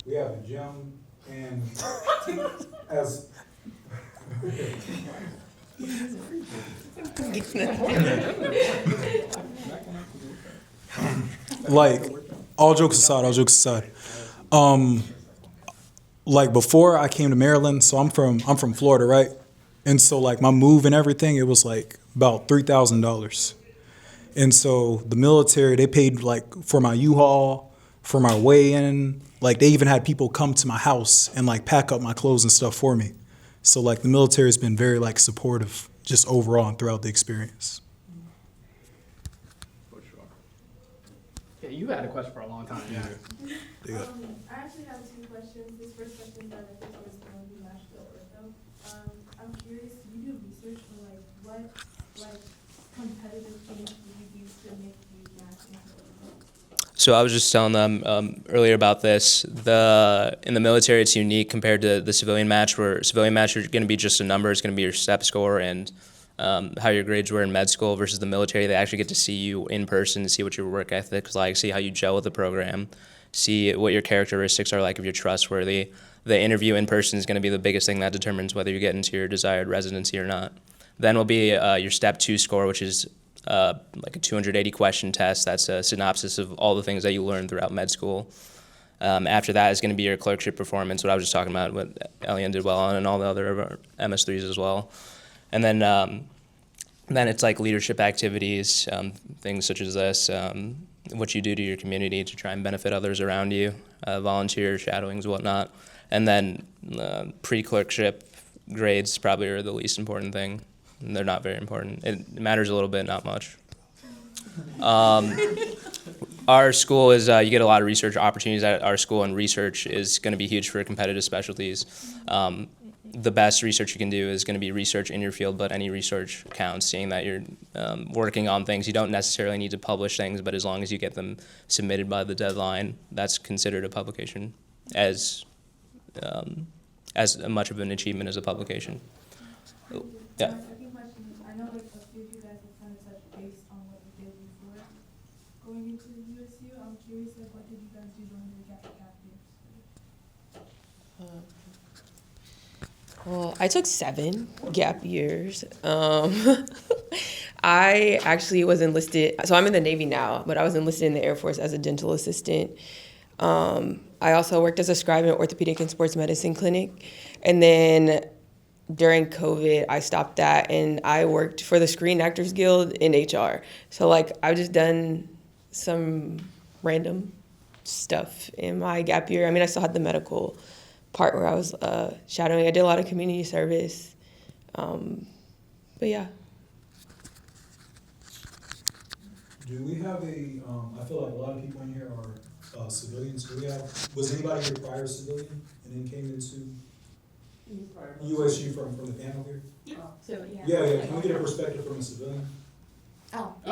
we have a gym and as Like, all jokes aside, like before I came to Maryland, so I'm from Florida, right? And so like my move and everything, it was like about $3,000. And so the military, they paid like for my U-Haul, for my weigh-in, like they even had people come to my house and like pack up my clothes and stuff for me. So like the military has been very like supportive just overall and throughout the experience. For sure. Yeah, you had a question for a long time. Yeah. Yeah. I actually have two questions. This first question directly towards the Nashville Ortho. I'm curious, do you do research for like what like competitive things do you use to make you match into ortho? So I was just telling them earlier about this. In the military, it's unique compared to the civilian match, where civilian match you're going to be just a number. It's going to be your step score and how your grades were in med school. Versus the military, they actually get to see you in person, see what your work ethic's like, see how you gel with the program, see what your characteristics are like, if you're trustworthy. The interview in person is going to be the biggest thing that determines whether you get into your desired residency or not. Then will be your step 2 score, which is like a 280 question test. That's a synopsis of all the things that you learned throughout med school. After that is going to be your clerkship performance, what I was just talking about, what Elian did well on, and all the other MS3s as well. And then it's like leadership activities, things such as this, what you do to your community to try and benefit others around you, volunteer, shadowings, whatnot. And then pre-clerkship grades probably are the least important thing. They're not very important. It matters a little bit, not much. Our school is, you get a lot of research opportunities at our school, and research is going to be huge for competitive specialties. The best research you can do is going to be research in your field, but any research counts, seeing that you're working on things. You don't necessarily need to publish things, but as long as you get them submitted by the deadline, that's considered a publication, as much of an achievement as a publication. Yeah. My second question is, I know like a few of you guys have kind of touched base on what you did before going into USU. I'm curious, like, what did you guys do during the gap years? Well, I took 7 gap years. I actually was enlisted, so I'm in the Navy now, but I was enlisted in the Air Force as a dental assistant. I also worked as a scribe in an orthopedic and sports medicine clinic. And then during COVID, I stopped that and I worked for the Screen Actors Guild in HR. So like I've just done some random stuff in my gap year. I mean, I still had the medical part where I was shadowing. I did a lot of community service. But yeah. Do we have I feel like a lot of people in here are civilians. Was anybody here prior civilian and then came into USU from the panel here? So, Yeah. Can we get a perspective from a civilian? Oh. Yeah.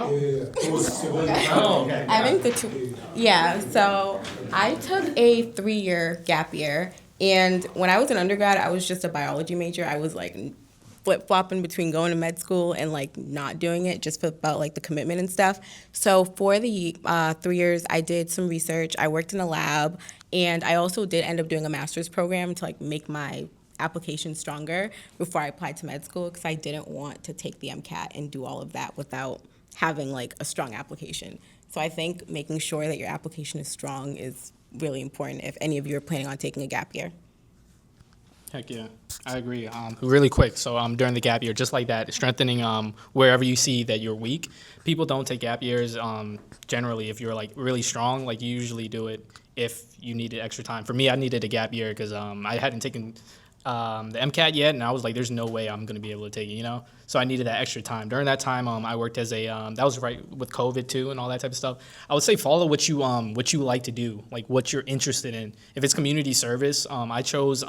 It was civilian. Oh, okay. I think the two. Yeah, so I took a 3-year gap year, and when I was an undergrad, I was just a biology major. I was like flip-flopping between going to med school and like not doing it, just about like the commitment and stuff. So for the 3 years, I did some research. I worked in a lab, and I also did end up doing a master's program to like make my application stronger before I applied to med school, because I didn't want to take the MCAT and do all of that without having like a strong application. So I think making sure that your application is strong is really important if any of you are planning on taking a gap year. Heck yeah, I agree. Really quick, so during the gap year, just like that, strengthening wherever you see that you're weak. People don't take gap years generally if you're like really strong. Like you usually do it if you needed extra time. For me, I needed a gap year because I hadn't taken the MCAT yet, and I was like, there's no way I'm going to be able to take it, you know? So I needed that extra time. During that time, I worked as a, that was right with COVID too and all that type of stuff. I would say follow what you like to do, like what you're interested in. If it's community service, I chose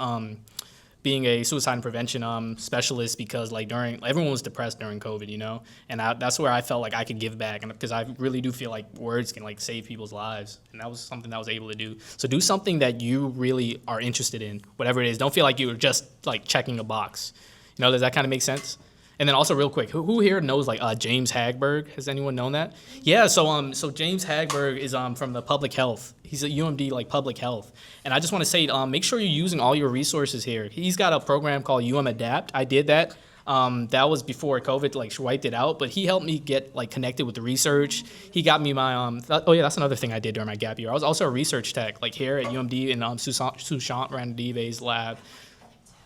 being a suicide and prevention specialist because like everyone was depressed during COVID, you know? And that's where I felt like I could give back, and because I really do feel like words can like save people's lives, and that was something that I was able to do. So do something that you really are interested in, whatever it is. Don't feel like you're just like checking a box. You know, does that kind of make sense? And then also real quick, who here knows like James Hagberg? Has anyone known that? Yeah, so James Hagberg is from the public health. He's at UMD like public health. And I just want to say, make sure you're using all your resources here. He's got a program called UM Adapt. I did that. That was before COVID like wiped it out, but he helped me get like connected with the research. He got me my oh yeah, that's another thing I did during my gap year. I was also a research tech like here at UMD in Sushant Ranadive's lab.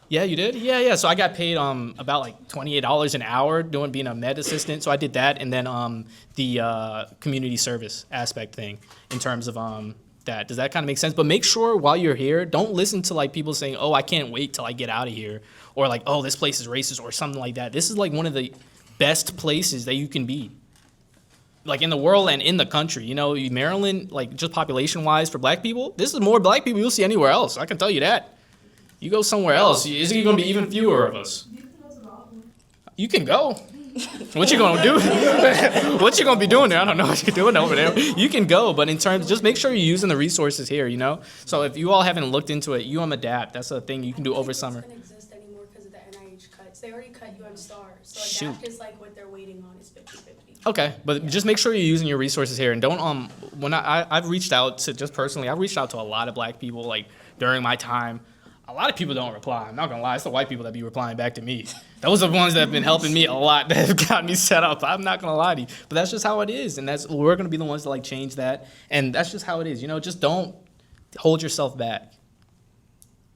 Yeah, you did? Yeah. So I got paid about like $28 an hour being a med assistant. So I did that, and then the community service aspect thing in terms of that. Does that kind of make sense? But make sure while you're here, don't listen to like people saying, "Oh, I can't wait till I get out of here," or like, "Oh, this place is racist," or something like that. This is like one of the best places that you can be, like in the world and in the country. You know, Maryland, like just population wise for black people, this is more black people you'll see anywhere else. I can tell you that. You go somewhere else, it's going to be even fewer of us. You can go. What you going to do? What you going to be doing there? I don't know what you're doing over there. You can go, but in terms, just make sure you're using the resources here, you know? So if you all haven't looked into it, Adapt, that's a thing you can do over summer. It doesn't exist anymore because of the NIH cuts. They already cut stars. So Shoot. Adapt is like what they're waiting on is 50-50. Okay, but just make sure you're using your resources here, and don't when I've reached out to just personally, I've reached out to a lot of black people like during my time. A lot of people don't reply. I'm not gonna lie, it's the white people that be replying back to me. Those are the ones that have been helping me a lot, that have got me set up. I'm not gonna lie to you, but that's just how it is, and we're gonna be the ones to like change that, and that's just how it is. You know, just don't hold yourself back.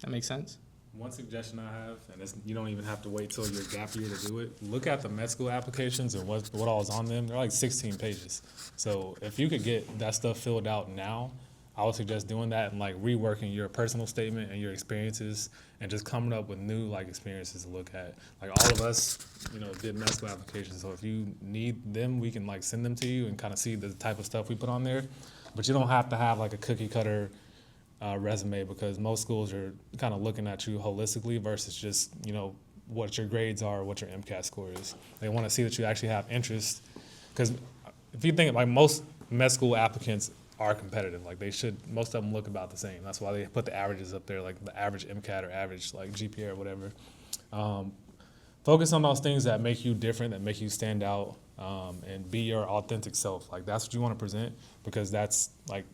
That makes sense. One suggestion I have, and you don't even have to wait till your gap year to do it. Look at the med school applications and what all is on them. They're like 16 pages. So if you could get that stuff filled out now, I would suggest doing that and like reworking your personal statement and your experiences and just coming up with new like experiences to look at. Like all of us, you know, did med school applications. So if you need them, we can like send them to you and kind of see the type of stuff we put on there. But you don't have to have like a cookie cutter resume, because most schools are kind of looking at you holistically versus just, you know, what your grades are, what your MCAT score is. They want to see that you actually have interest, because if you think like most med school applicants are competitive, like most of them look about the same. That's why they put the averages up there, like the average MCAT or average like GPA or whatever. Focus on those things that make you different, that make you stand out, and be your authentic self. Like that's what you want to present, because that's like,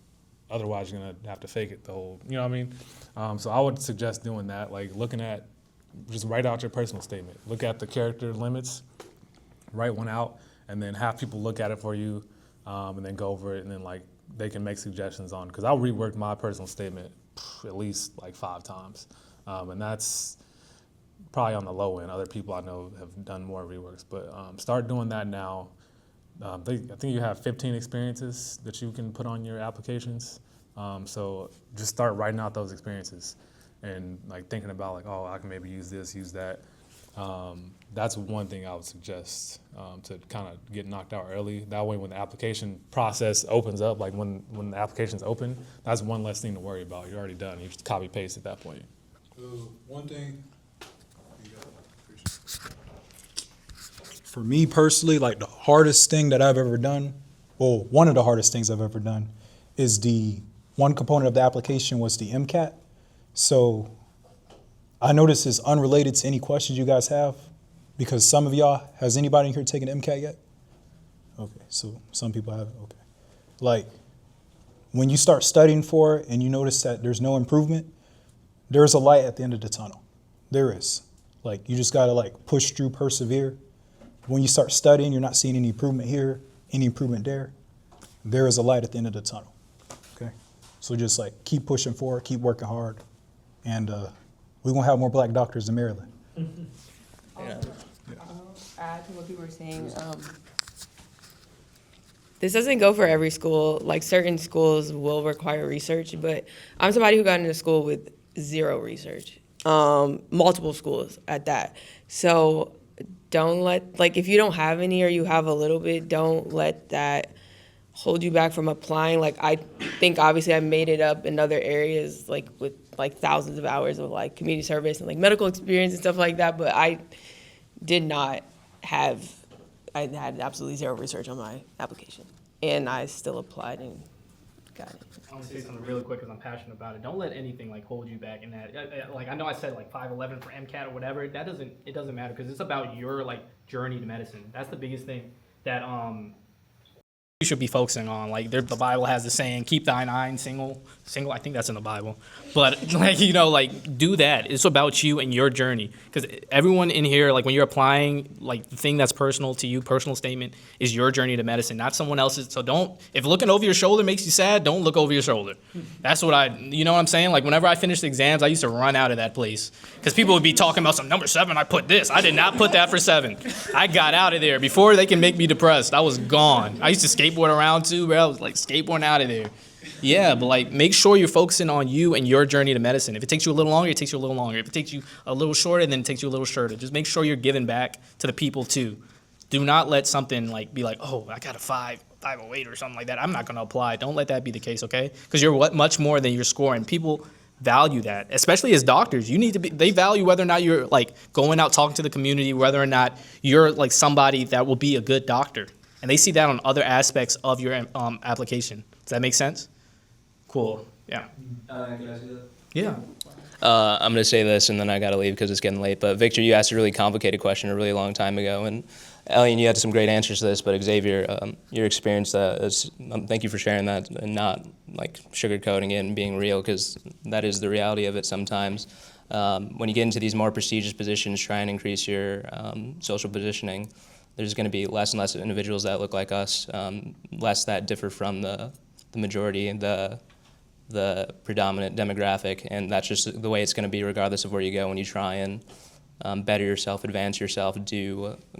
otherwise you're gonna have to fake it the whole, you know what I mean? So I would suggest doing that, like just write out your personal statement. Look at the character limits, write one out, and then have people look at it for you, and then go over it, and then like they can make suggestions on, because I'll rework my personal statement at least like 5 times. And that's probably on the low end. Other people I know have done more reworks, but start doing that now. I think you have 15 experiences that you can put on your applications. So just start writing out those experiences and like thinking about like, oh, I can maybe use this, use that. That's one thing I would suggest to kind of get knocked out early. That way when the application process opens up, like when the application's open, that's one less thing to worry about. You're already done. You just copy paste at that point. One thing, for me personally, like the hardest thing that I've ever done, well, one of the hardest things I've ever done is the one component of the application was the MCAT. So I know this is unrelated to any questions you guys have, because some of y'all, has anybody in here taken MCAT yet? Okay, so some people haven't, okay. Like, when you start studying for it and you notice that there's no improvement, there's a light at the end of the tunnel. There is. Like, you just gotta like push through, persevere. When you start studying, you're not seeing any improvement here, any improvement there. There is a light at the end of the tunnel, okay? So just like keep pushing forward, keep working hard, and we're gonna have more black doctors in Maryland. Yeah. Add to what people were saying. This doesn't go for every school. Like certain schools will require research, but I'm somebody who got into school with 0 research, multiple schools at that. So don't let, like if you don't have any or you have a little bit, don't let that hold you back from applying. Like I think obviously I made it up in other areas, like with like thousands of hours of like community service and like medical experience and stuff like that, but I did not have, I had absolutely 0 research on my application, and I still applied and got it. I want to say something really quick because I'm passionate about it. Don't let anything like hold you back in that. Like I know I said like 5'11" for MCAT or whatever. It doesn't matter, because it's about your like journey to medicine. That's the biggest thing that you should be focusing on. Like the Bible has the saying, keep thine eye single. I think that's in the Bible. But like, like do that. It's about you and your journey. Because everyone in here, like when you're applying, like the thing that's personal to you, personal statement, is your journey to medicine, not someone else's. So don't, if looking over your shoulder makes you sad, don't look over your shoulder. That's what you know what I'm saying? Like whenever I finished exams, I used to run out of that place. Because people would be talking about some number 7, I put this. I did not put that for 7. I got out of there. Before they can make me depressed, I was gone. I used to skateboard around too, bro. I was like skateboarding out of there. Yeah, but like make sure you're focusing on you and your journey to medicine. If it takes you a little longer, it takes you a little longer. If it takes you a little shorter, then it takes you a little shorter. Just make sure you're giving back to the people too. Do not let something like be like, oh, I got a 508 or something like that. I'm not going to apply. Don't let that be the case, okay? Because you're much more than your score, and people value that, especially as doctors. You need to be. They value whether or not you're like going out talking to the community, whether or not you're like somebody that will be a good doctor, and they see that on other aspects of your application. Does that make sense? Cool. Yeah. Yeah. I'm going to say this, and then I got to leave because it's getting late. But Victor, you asked a really complicated question a really long time ago, and Elian, you had some great answers to this. But Xavier, your experience, thank you for sharing that and not like sugarcoating it and being real, because that is the reality of it sometimes. When you get into these more prestigious positions, try and increase your social positioning. There's going to be less and less individuals that look like us, less that differ from the majority, the predominant demographic, and that's just the way it's going to be regardless of where you go when you try and better yourself, advance yourself,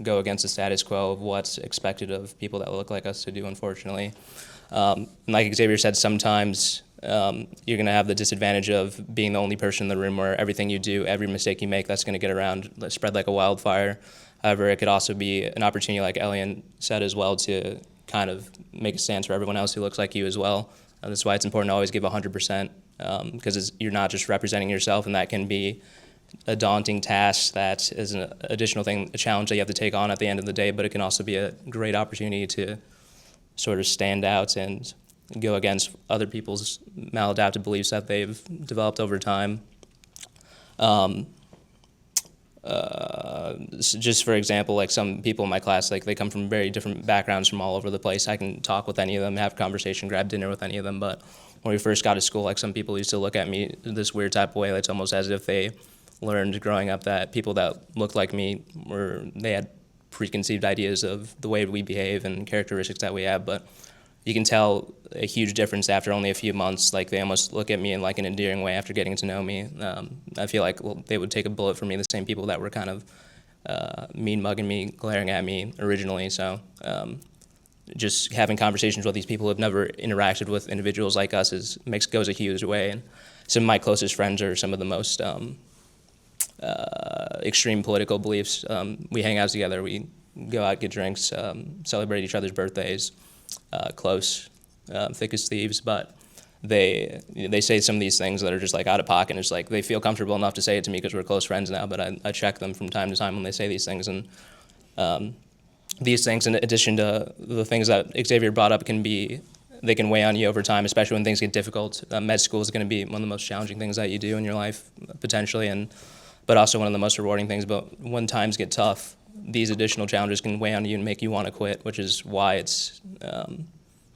go against the status quo of what's expected of people that look like us to do, unfortunately. Like Xavier said, sometimes you're going to have the disadvantage of being the only person in the room where everything you do, every mistake you make, that's going to get around, spread like a wildfire. However, it could also be an opportunity, like Elian said as well, to kind of make a stance for everyone else who looks like you as well. That's why it's important to always give 100%, because you're not just representing yourself, and that can be a daunting task that is an additional thing, a challenge that you have to take on at the end of the day, but it can also be a great opportunity to sort of stand out and go against other people's maladaptive beliefs that they've developed over time. Just for example, like some people in my class, like they come from very different backgrounds from all over the place. I can talk with any of them, have a conversation, grab dinner with any of them, but when we first got to school, like some people used to look at me this weird type of way. It's almost as if they learned growing up that people that looked like me they had preconceived ideas of the way we behave and characteristics that we have, but you can tell a huge difference after only a few months. Like they almost look at me in like an endearing way after getting to know me. I feel like they would take a bullet for me, the same people that were kind of mean mugging me, glaring at me originally. So just having conversations with these people who have never interacted with individuals like us goes a huge way. And some of my closest friends are some of the most extreme political beliefs. We hang out together, we go out, get drinks, celebrate each other's birthdays, close, thick as thieves, but they say some of these things that are just like out of pocket, and it's like they feel comfortable enough to say it to me because we're close friends now, but I check them from time to time when they say these things, and these things, in addition to the things that Xavier brought up, they can weigh on you over time, especially when things get difficult. Med school is going to be one of the most challenging things that you do in your life, potentially, but also one of the most rewarding things. But when times get tough, these additional challenges can weigh on you and make you want to quit, which is why it's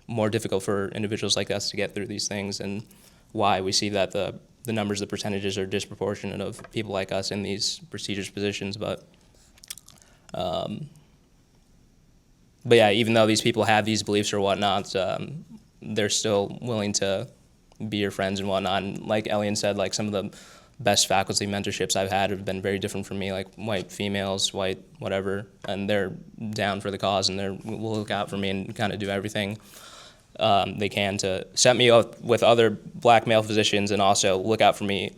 more difficult for individuals like us to get through these things, and why we see that the numbers, the percentages are disproportionate of people like us in these prestigious positions. But yeah, even though these people have these beliefs or whatnot, they're still willing to be your friends and whatnot. And like Elian said, like some of the best faculty mentorships I've had have been very different from me, like white females, white whatever, and they're down for the cause, and will look out for me and kind of do everything they can to set me up with other black male physicians, and also look out for me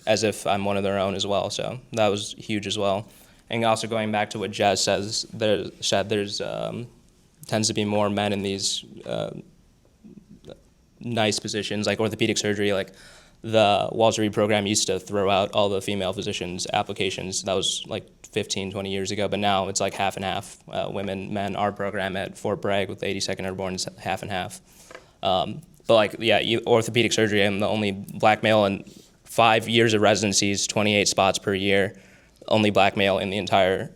as if I'm one of their own as well. So that was huge as well. And also going back to what Jez says, there's tends to be more men in these nice positions, like orthopedic surgery. Like the Walter Reed program used to throw out all the female physicians' applications. That was like 15, 20 years ago, but now it's like half and half, women, men. Our program at Fort Bragg with the 82nd Airborne is half and half. But like, yeah, orthopedic surgery, I'm the only black male in 5 years of residencies, 28 spots per year, only black male in the entire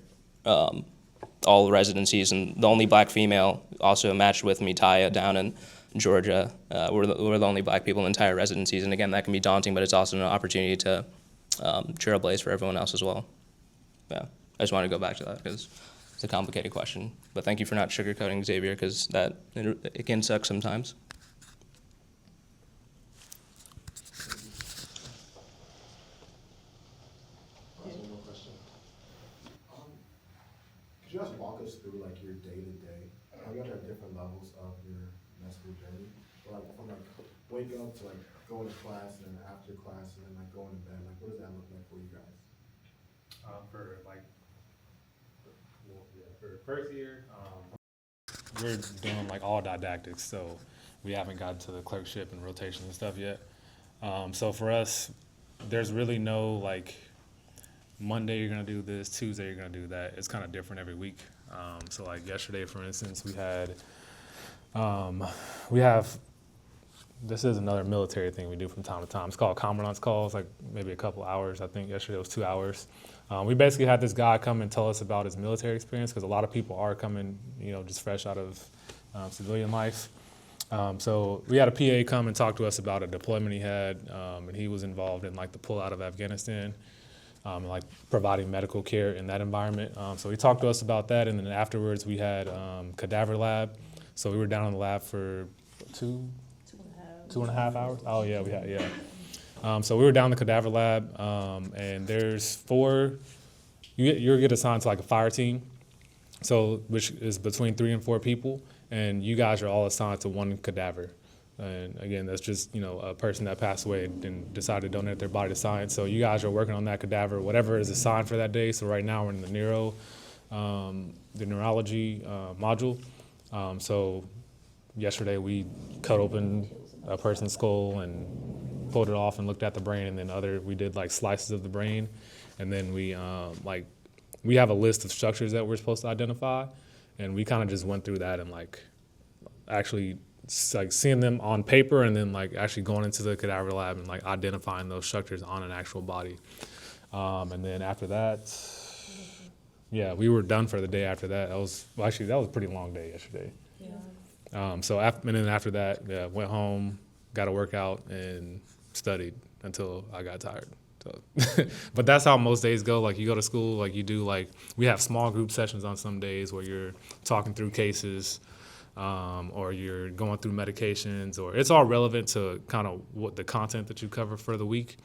all residencies, and the only black female also matched with me, Taya, down in Georgia. We're the only black people in the entire residencies, and again, that can be daunting, but it's also an opportunity to trailblaze for everyone else as well. Yeah, I just wanted to go back to that because it's a complicated question. But thank you for not sugarcoating Xavier, because it can suck sometimes. One more question. Could you guys walk us through like your day to day? How you guys are at different levels of your med school journey, but like from like waking up to like going to class and then after class and then like going to bed. Like what does that look like for you guys? For first year, We're doing like all didactics, so we haven't gotten to the clerkship and rotation and stuff yet. So for us, there's really no like Monday you're gonna do this, Tuesday you're gonna do that. It's kind of different every week. So like yesterday, for instance, we have this is another military thing we do from time to time. It's called commandant's calls, like maybe a couple hours. I think yesterday was 2 hours. We basically had this guy come and tell us about his military experience, because a lot of people are coming, just fresh out of civilian life. So we had a PA come and talk to us about a deployment he had, and he was involved in like the pull out of Afghanistan, and like providing medical care in that environment. So he talked to us about that, and then afterwards we had cadaver lab. So we were down in the lab for two and a half hours. Oh yeah, we had, yeah. So we were down in the cadaver lab, and there's you get assigned to like a fire team, so which is between 3 and 4 people, and you guys are all assigned to one cadaver. And again, that's just a person that passed away and decided to donate their body to science. So you guys are working on that cadaver, whatever is assigned for that day. So right now we're in the neurology module. So yesterday we cut open a person's skull and pulled it off and looked at the brain, and then we did like slices of the brain, and then we have a list of structures that we're supposed to identify, and we kind of just went through that and like actually like seeing them on paper, and then like actually going into the cadaver lab and like identifying those structures on an actual body. And then after that, yeah, we were done for the day after that. That was a pretty long day yesterday. Yeah. And then after that, yeah, went home, got a workout, and studied until I got tired. So, but that's how most days go. Like you go to school, like you do, like we have small group sessions on some days where you're talking through cases, or you're going through medications, or it's all relevant to kind of what the content that you cover for the week.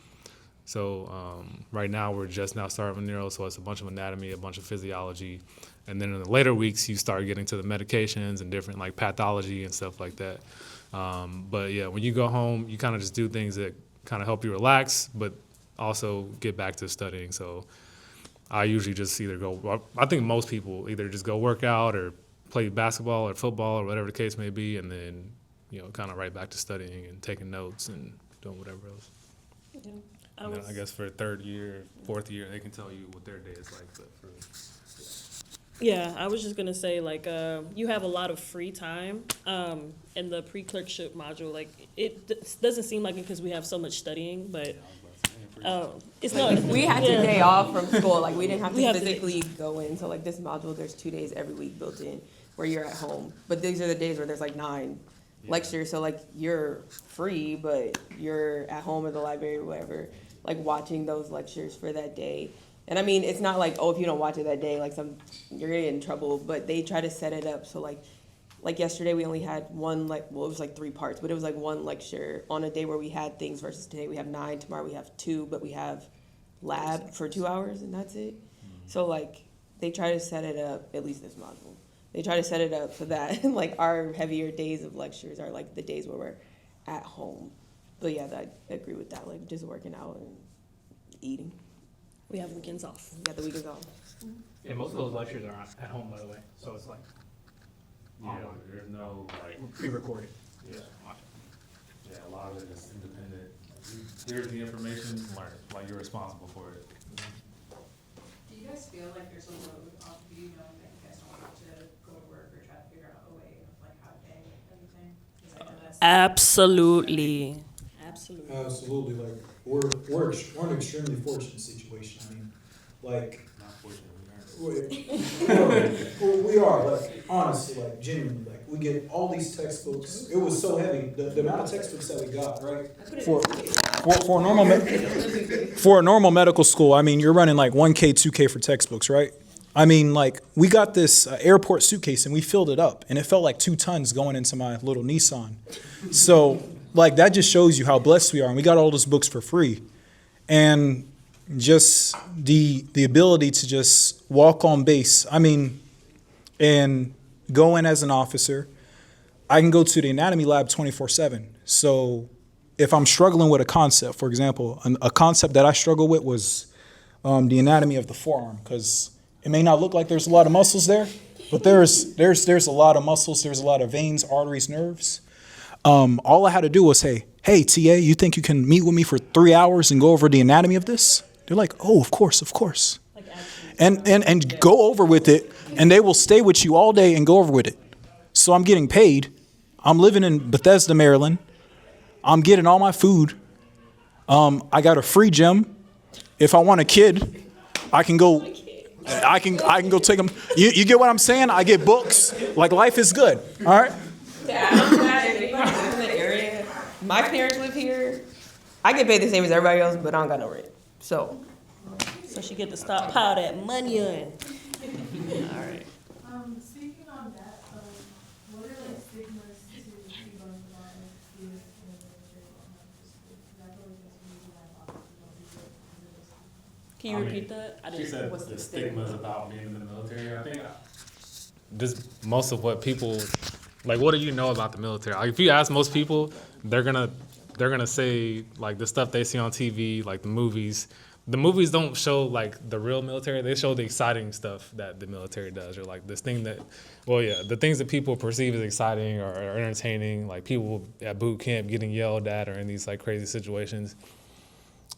So right now we're just now starting with neuro, so it's a bunch of anatomy, a bunch of physiology, and then in the later weeks you start getting to the medications and different like pathology and stuff like that. But yeah, when you go home, you kind of just do things that kind of help you relax, but also get back to studying. So I usually just I think most people either just go work out or play basketball or football or whatever the case may be, and then kind of right back to studying and taking notes and doing whatever else. Yeah. And then I guess for 3rd year, 4th year, they can tell you what their day is like. But Yeah, I was just gonna say, like, you have a lot of free time in the pre-clerkship module. Like, it doesn't seem like it because we have so much studying, but it's not. We had 2 day off from school. Like, we didn't have to physically go in. So, like, this module, there's 2 days every week built in where you're at home. But these are the days where there's, like, 9 lectures. So, like, you're free, but you're at home or the library or whatever, like, watching those lectures for that day. And I mean, it's not like, if you don't watch it that day, like you're gonna get in trouble, but they try to set it up. So like yesterday we only had one, it was like 3 parts, but it was like 1 lecture on a day where we had things versus today we have 9, tomorrow we have 2, but we have lab for 2 hours and that's it. So like, they try to set it up, at least this module, they try to set it up so that like our heavier days of lectures are like the days where we're at home. But yeah, I agree with that, like just working out and eating. We have weekends off. We got the weekends off. Yeah, most of those lectures are at home, by the way. So it's like there's no like pre-recorded. Yeah, a lot of it is independent. Here's the information, learn it. Like you're responsible for it. Do you guys feel like there's a load off of you knowing that you guys don't have to go to work or try to figure out a way of like how to pay everything? 'Cause I know that's Absolutely. Absolutely. Like we're in an extremely fortunate situation. I mean, like Not fortunate, we We are, like, honestly, like, genuinely, like, we get all these textbooks. It was so heavy, the amount of textbooks that we got, right? For a normal medical school, I mean, you're running like 1K, 2K for textbooks, right? I mean, like, we got this airport suitcase and we filled it up, and it felt like 2 tons going into my little Nissan. So, like, that just shows you how blessed we are, and we got all those books for free. And just the ability to just walk on base, I mean, and go in as an officer. I can go to the anatomy lab 24/7. So if I'm struggling with a concept, for example, a concept that I struggle with was the anatomy of the forearm, because it may not look like there's a lot of muscles there, but there's a lot of muscles, there's a lot of veins, arteries, nerves. All I had to do was say, hey, TA, you think you can meet with me for 3 hours and go over the anatomy of this? They're like, oh, of course. And go over with it, and they will stay with you all day and go over with it. So I'm getting paid. I'm living in Bethesda, Maryland. I'm getting all my food. I got a free gym. If I want a kid, I can go go take them. You get what I'm saying? I get books. Like, life is good. All right? To add on to that, if anybody lives in the area, my parents live here. I get paid the same as everybody else, but I don't got no rent. So she get to stockpile that money on. All right. Speaking on that, what are like stigmas to be going about like youth in the military or not just school? Because I feel like that's usually my thoughts about Can you repeat that? I She said what's the stigmas about being in the military. I think just most of what people, like, what do you know about the military? Like, if you ask most people, they're gonna say like the stuff they see on TV, like the movies. The movies don't show like the real military. They show the exciting stuff that the military does, or like this thing that, the things that people perceive as exciting or entertaining, like people at boot camp getting yelled at or in these like crazy situations.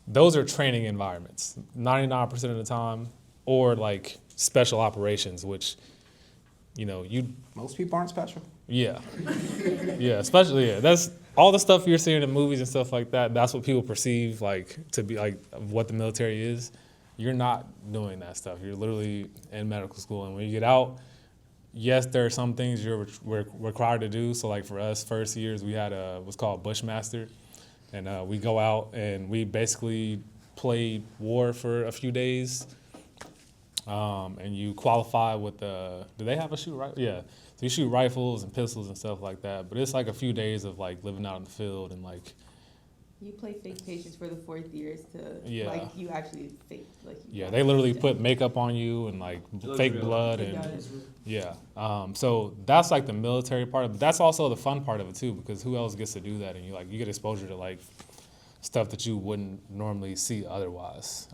Those are training environments, 99% of the time, or like special operations, which, Most people aren't special. yeah, especially that's all the stuff you're seeing in movies and stuff like that. That's what people perceive like to be like what the military is. You're not doing that stuff. You're literally in medical school, and when you get out, yes, there are some things you're required to do. So like for us, first years we had what's called Bushmaster, and we go out and we basically played war for a few days. And you qualify with do they have a shoot rifle? Yeah. So you shoot rifles and pistols and stuff like that. But it's like a few days of like living out in the field and like. you play fake patients for the 4th years to Yeah. you actually fake They literally put makeup on you and like fake blood and so that's like the military part, but that's also the fun part of it too, because who else gets to do that? And you get exposure to like stuff that you wouldn't normally see otherwise.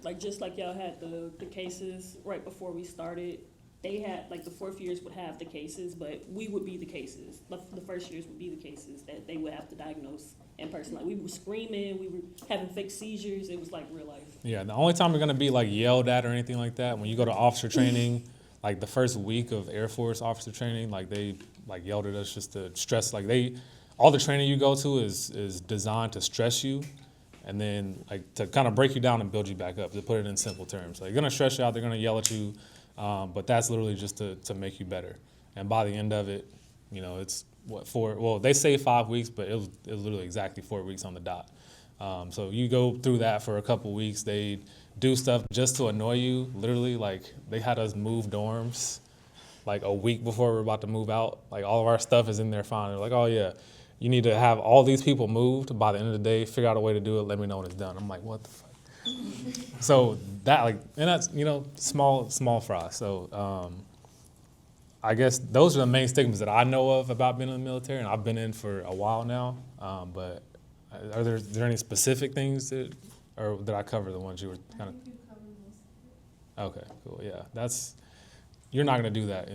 Like just like y'all had the cases right before we started, they had like the 4th years would have the cases, but we would be the cases. The first years would be the cases that they would have to diagnose in person. Like we were screaming, we were having fake seizures. It was like real life. Yeah, the only time you're gonna be like yelled at or anything like that when you go to officer training, like the first week of Air Force officer training, like they like yelled at us just to stress. Like all the training you go to is designed to stress you. And then like to kind of break you down and build you back up, to put it in simple terms. Like they're gonna stress you out, they're gonna yell at you, but that's literally just to make you better. And by the end of it, it's they say 5 weeks, but it was literally exactly 4 weeks on the dot. So you go through that for a couple weeks. They do stuff just to annoy you. Literally, like they had us move dorms like a week before we were about to move out. Like all of our stuff is in there fine. They're like, oh yeah, you need to have all these people moved by the end of the day, figure out a way to do it, let me know when it's done. I'm like, what the fuck? So that and that's, small fry. So I guess those are the main stigmas that I know of about being in the military, and I've been in for a while now. But are there any specific things that I cover, the ones you were kind of? Okay, cool. Yeah, you're not gonna do that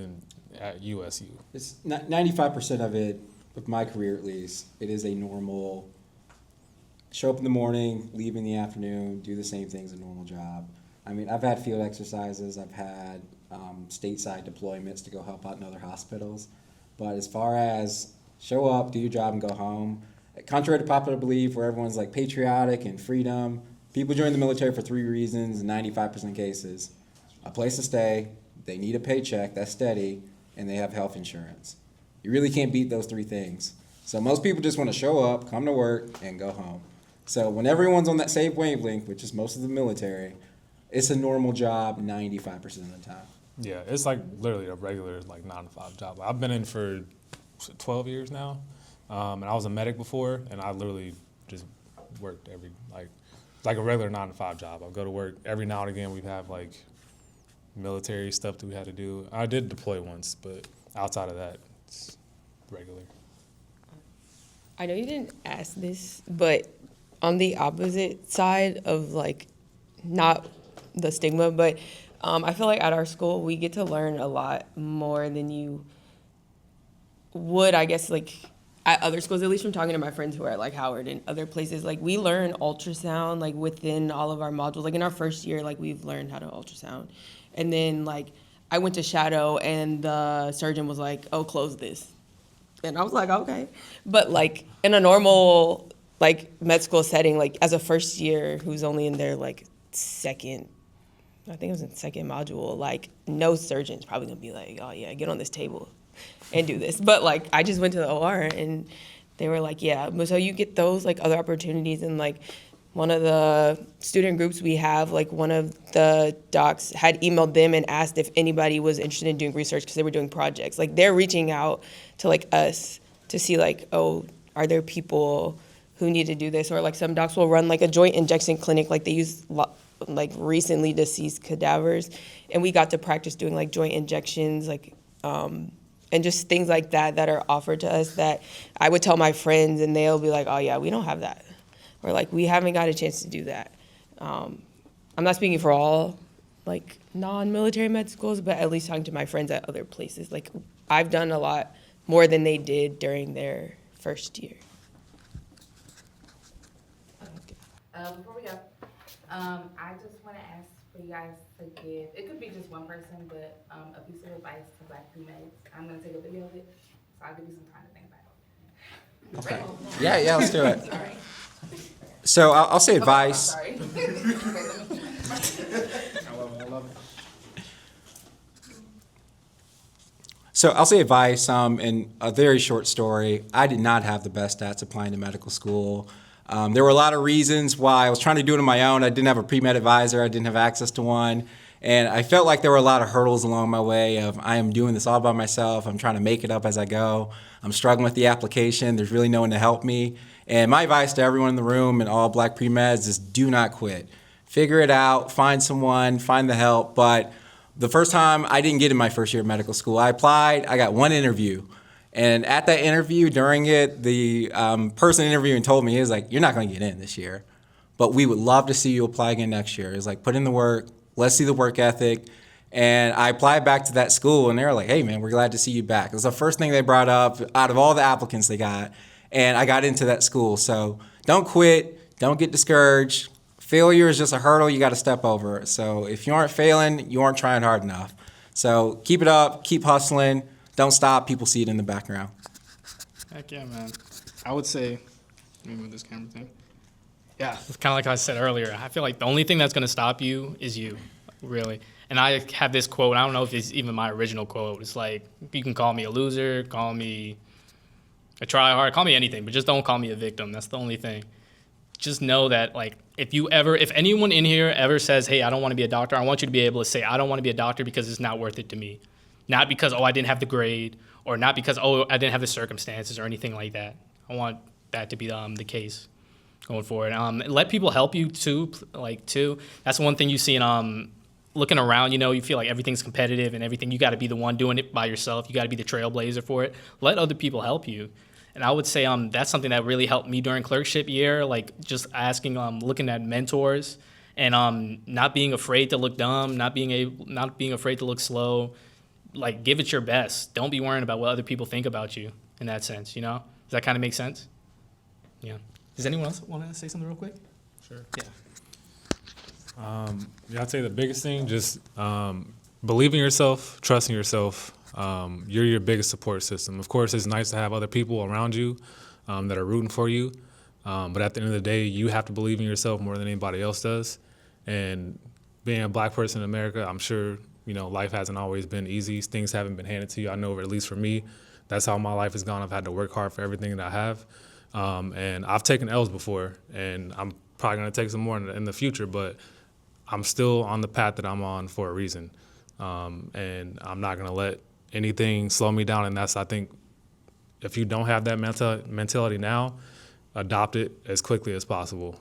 at USU. It's 95% of it. With my career, at least, it is a normal show up in the morning, leave in the afternoon, do the same thing as a normal job. I mean, I've had field exercises, I've had stateside deployments to go help out in other hospitals. But as far as show up, do your job, and go home, contrary to popular belief where everyone's like patriotic and freedom, people join the military for 3 reasons in 95% cases. a place to stay, they need a paycheck that's steady, and they have health insurance. You really can't beat those three things. So most people just want to show up, come to work, and go home. So when everyone's on that same wavelength, which is most of the military, it's a normal job 95% of the time. Yeah, it's like literally a regular like 9 to 5 job. I've been in for 12 years now, and I was a medic before, and I literally just worked like a regular 9 to 5 job. I'll go to work every now and again. We have like military stuff that we had to do. I did deploy once, but outside of that, it's regular. I know you didn't ask this, but on the opposite side of like, not the stigma, but I feel like at our school, we get to learn a lot more than you would, I guess, like at other schools, at least from talking to my friends who are at like Howard and other places. Like we learn ultrasound like within all of our modules. Like in our first year, like we've learned how to ultrasound. And then like I went to Shadow and the surgeon was like, oh, close this. And I was like, okay. But like in a normal like med school setting, like as a first year who's only in their like second module, like no surgeon's probably gonna be like, oh yeah, get on this table and do this. But like I just went to the OR and they were like, yeah, but so you get those like other opportunities. And like one of the student groups we have, like one of the docs had emailed them and asked if anybody was interested in doing research because they were doing projects. Like they're reaching out to like us to see like, oh, are there people who need to do this? Or like some docs will run like a joint injection clinic, like they use like recently deceased cadavers, and we got to practice doing like joint injections, like and just things like that that are offered to us that I would tell my friends and they'll be like, oh yeah, we don't have that, or like we haven't got a chance to do that. I'm not speaking for all like non-military med schools, but at least talking to my friends at other places, like I've done a lot more than they did during their first year. Before we go, I just want to ask for you guys to give, it could be just one person, but a piece of advice to Black pre-meds. I'm going to take a video of it, so I'll give you some time to think about it. Okay. Yeah, let's do it. Sorry. So I'll say advice. Sorry. I love it. So I'll say advice in a very short story. I did not have the best stats applying to medical school. There were a lot of reasons why I was trying to do it on my own. I didn't have a pre-med advisor. I didn't have access to one. And I felt like there were a lot of hurdles along my way of I am doing this all by myself. I'm trying to make it up as I go. I'm struggling with the application. There's really no one to help me. And my advice to everyone in the room and all Black pre-meds is do not quit. Figure it out, find someone, find the help. But the first time I didn't get in my first year of medical school, I applied, I got one interview. And at that interview, during it, the person interviewing told me, he was like, you're not going to get in this year, but we would love to see you apply again next year. It's like, put in the work, let's see the work ethic. And I applied back to that school, and they were like, hey, man, we're glad to see you back. It was the first thing they brought up out of all the applicants they got, and I got into that school. So don't quit, don't get discouraged. Failure is just a hurdle you got to step over. So if you aren't failing, you aren't trying hard enough. So keep it up, keep hustling. Don't stop. People see it in the background. Heck yeah, man. I would say, let me move this camera thing. Yeah, it's kind of like I said earlier. I feel like the only thing that's going to stop you is you, really. And I have this quote. I don't know if it's even my original quote. It's like, you can call me a loser, call me a tryhard, call me anything, but just don't call me a victim. That's the only thing. Just know that, like, if anyone in here ever says, hey, I don't want to be a doctor, I want you to be able to say, I don't want to be a doctor because it's not worth it to me. Not because, oh, I didn't have the grade, or not because, oh, I didn't have the circumstances or anything like that. I want that to be the case going forward. Let people help you too. That's one thing you see in looking around. You feel like everything's competitive and everything. You got to be the one doing it by yourself. You got to be the trailblazer for it. Let other people help you. And I would say that's something that really helped me during clerkship year, like just asking, looking at mentors, and not being afraid to look dumb, not being afraid to look slow. Like, give it your best. Don't be worrying about what other people think about you in that sense, Does that kind of make sense? Yeah. Does anyone else want to say something real quick? Sure. Yeah. I'd say the biggest thing, just believe in yourself, trust in yourself. You're your biggest support system. Of course, it's nice to have other people around you that are rooting for you. But at the end of the day, you have to believe in yourself more than anybody else does. And being a black person in America, I'm sure, life hasn't always been easy. Things haven't been handed to you. I know, at least for me, that's how my life has gone. I've had to work hard for everything that I have. And I've taken L's before, and I'm probably going to take some more in the future, but I'm still on the path that I'm on for a reason. And I'm not going to let anything slow me down. And I think, if you don't have that mentality now, adopt it as quickly as possible.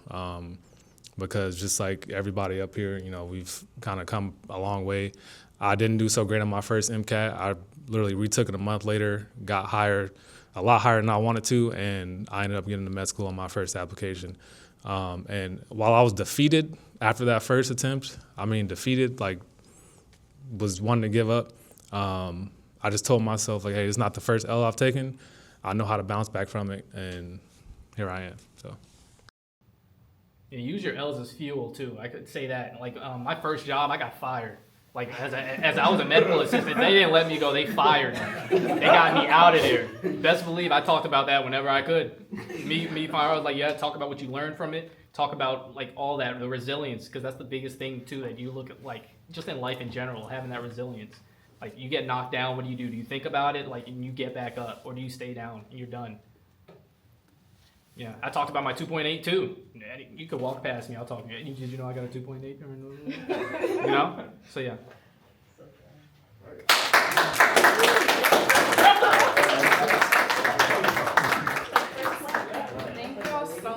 Because just like everybody up here, we've kind of come a long way. I didn't do so great on my first MCAT. I literally retook it a month later, got hired, a lot higher than I wanted to, and I ended up getting to med school on my first application. And while I was defeated after that first attempt, defeated, was wanting to give up, I just told myself, hey, it's not the first L I've taken. I know how to bounce back from it, and here I am. So. Yeah, use your L's as fuel too. I could say that. My first job, I got fired. As I was a medical assistant, they didn't let me go. They fired me. They got me out of there. Best believe I talked about that whenever I could. I was yeah, talk about what you learned from it. Talk about all that, the resilience, because that's the biggest thing too that you look at, just in life in general, having that resilience. You get knocked down, what do? Do you think about it, and you get back up, or do you stay down and you're done? Yeah, I talked about my 2.8 too. You could walk past me, I'll talk. Did you know I got a 2.8? So yeah.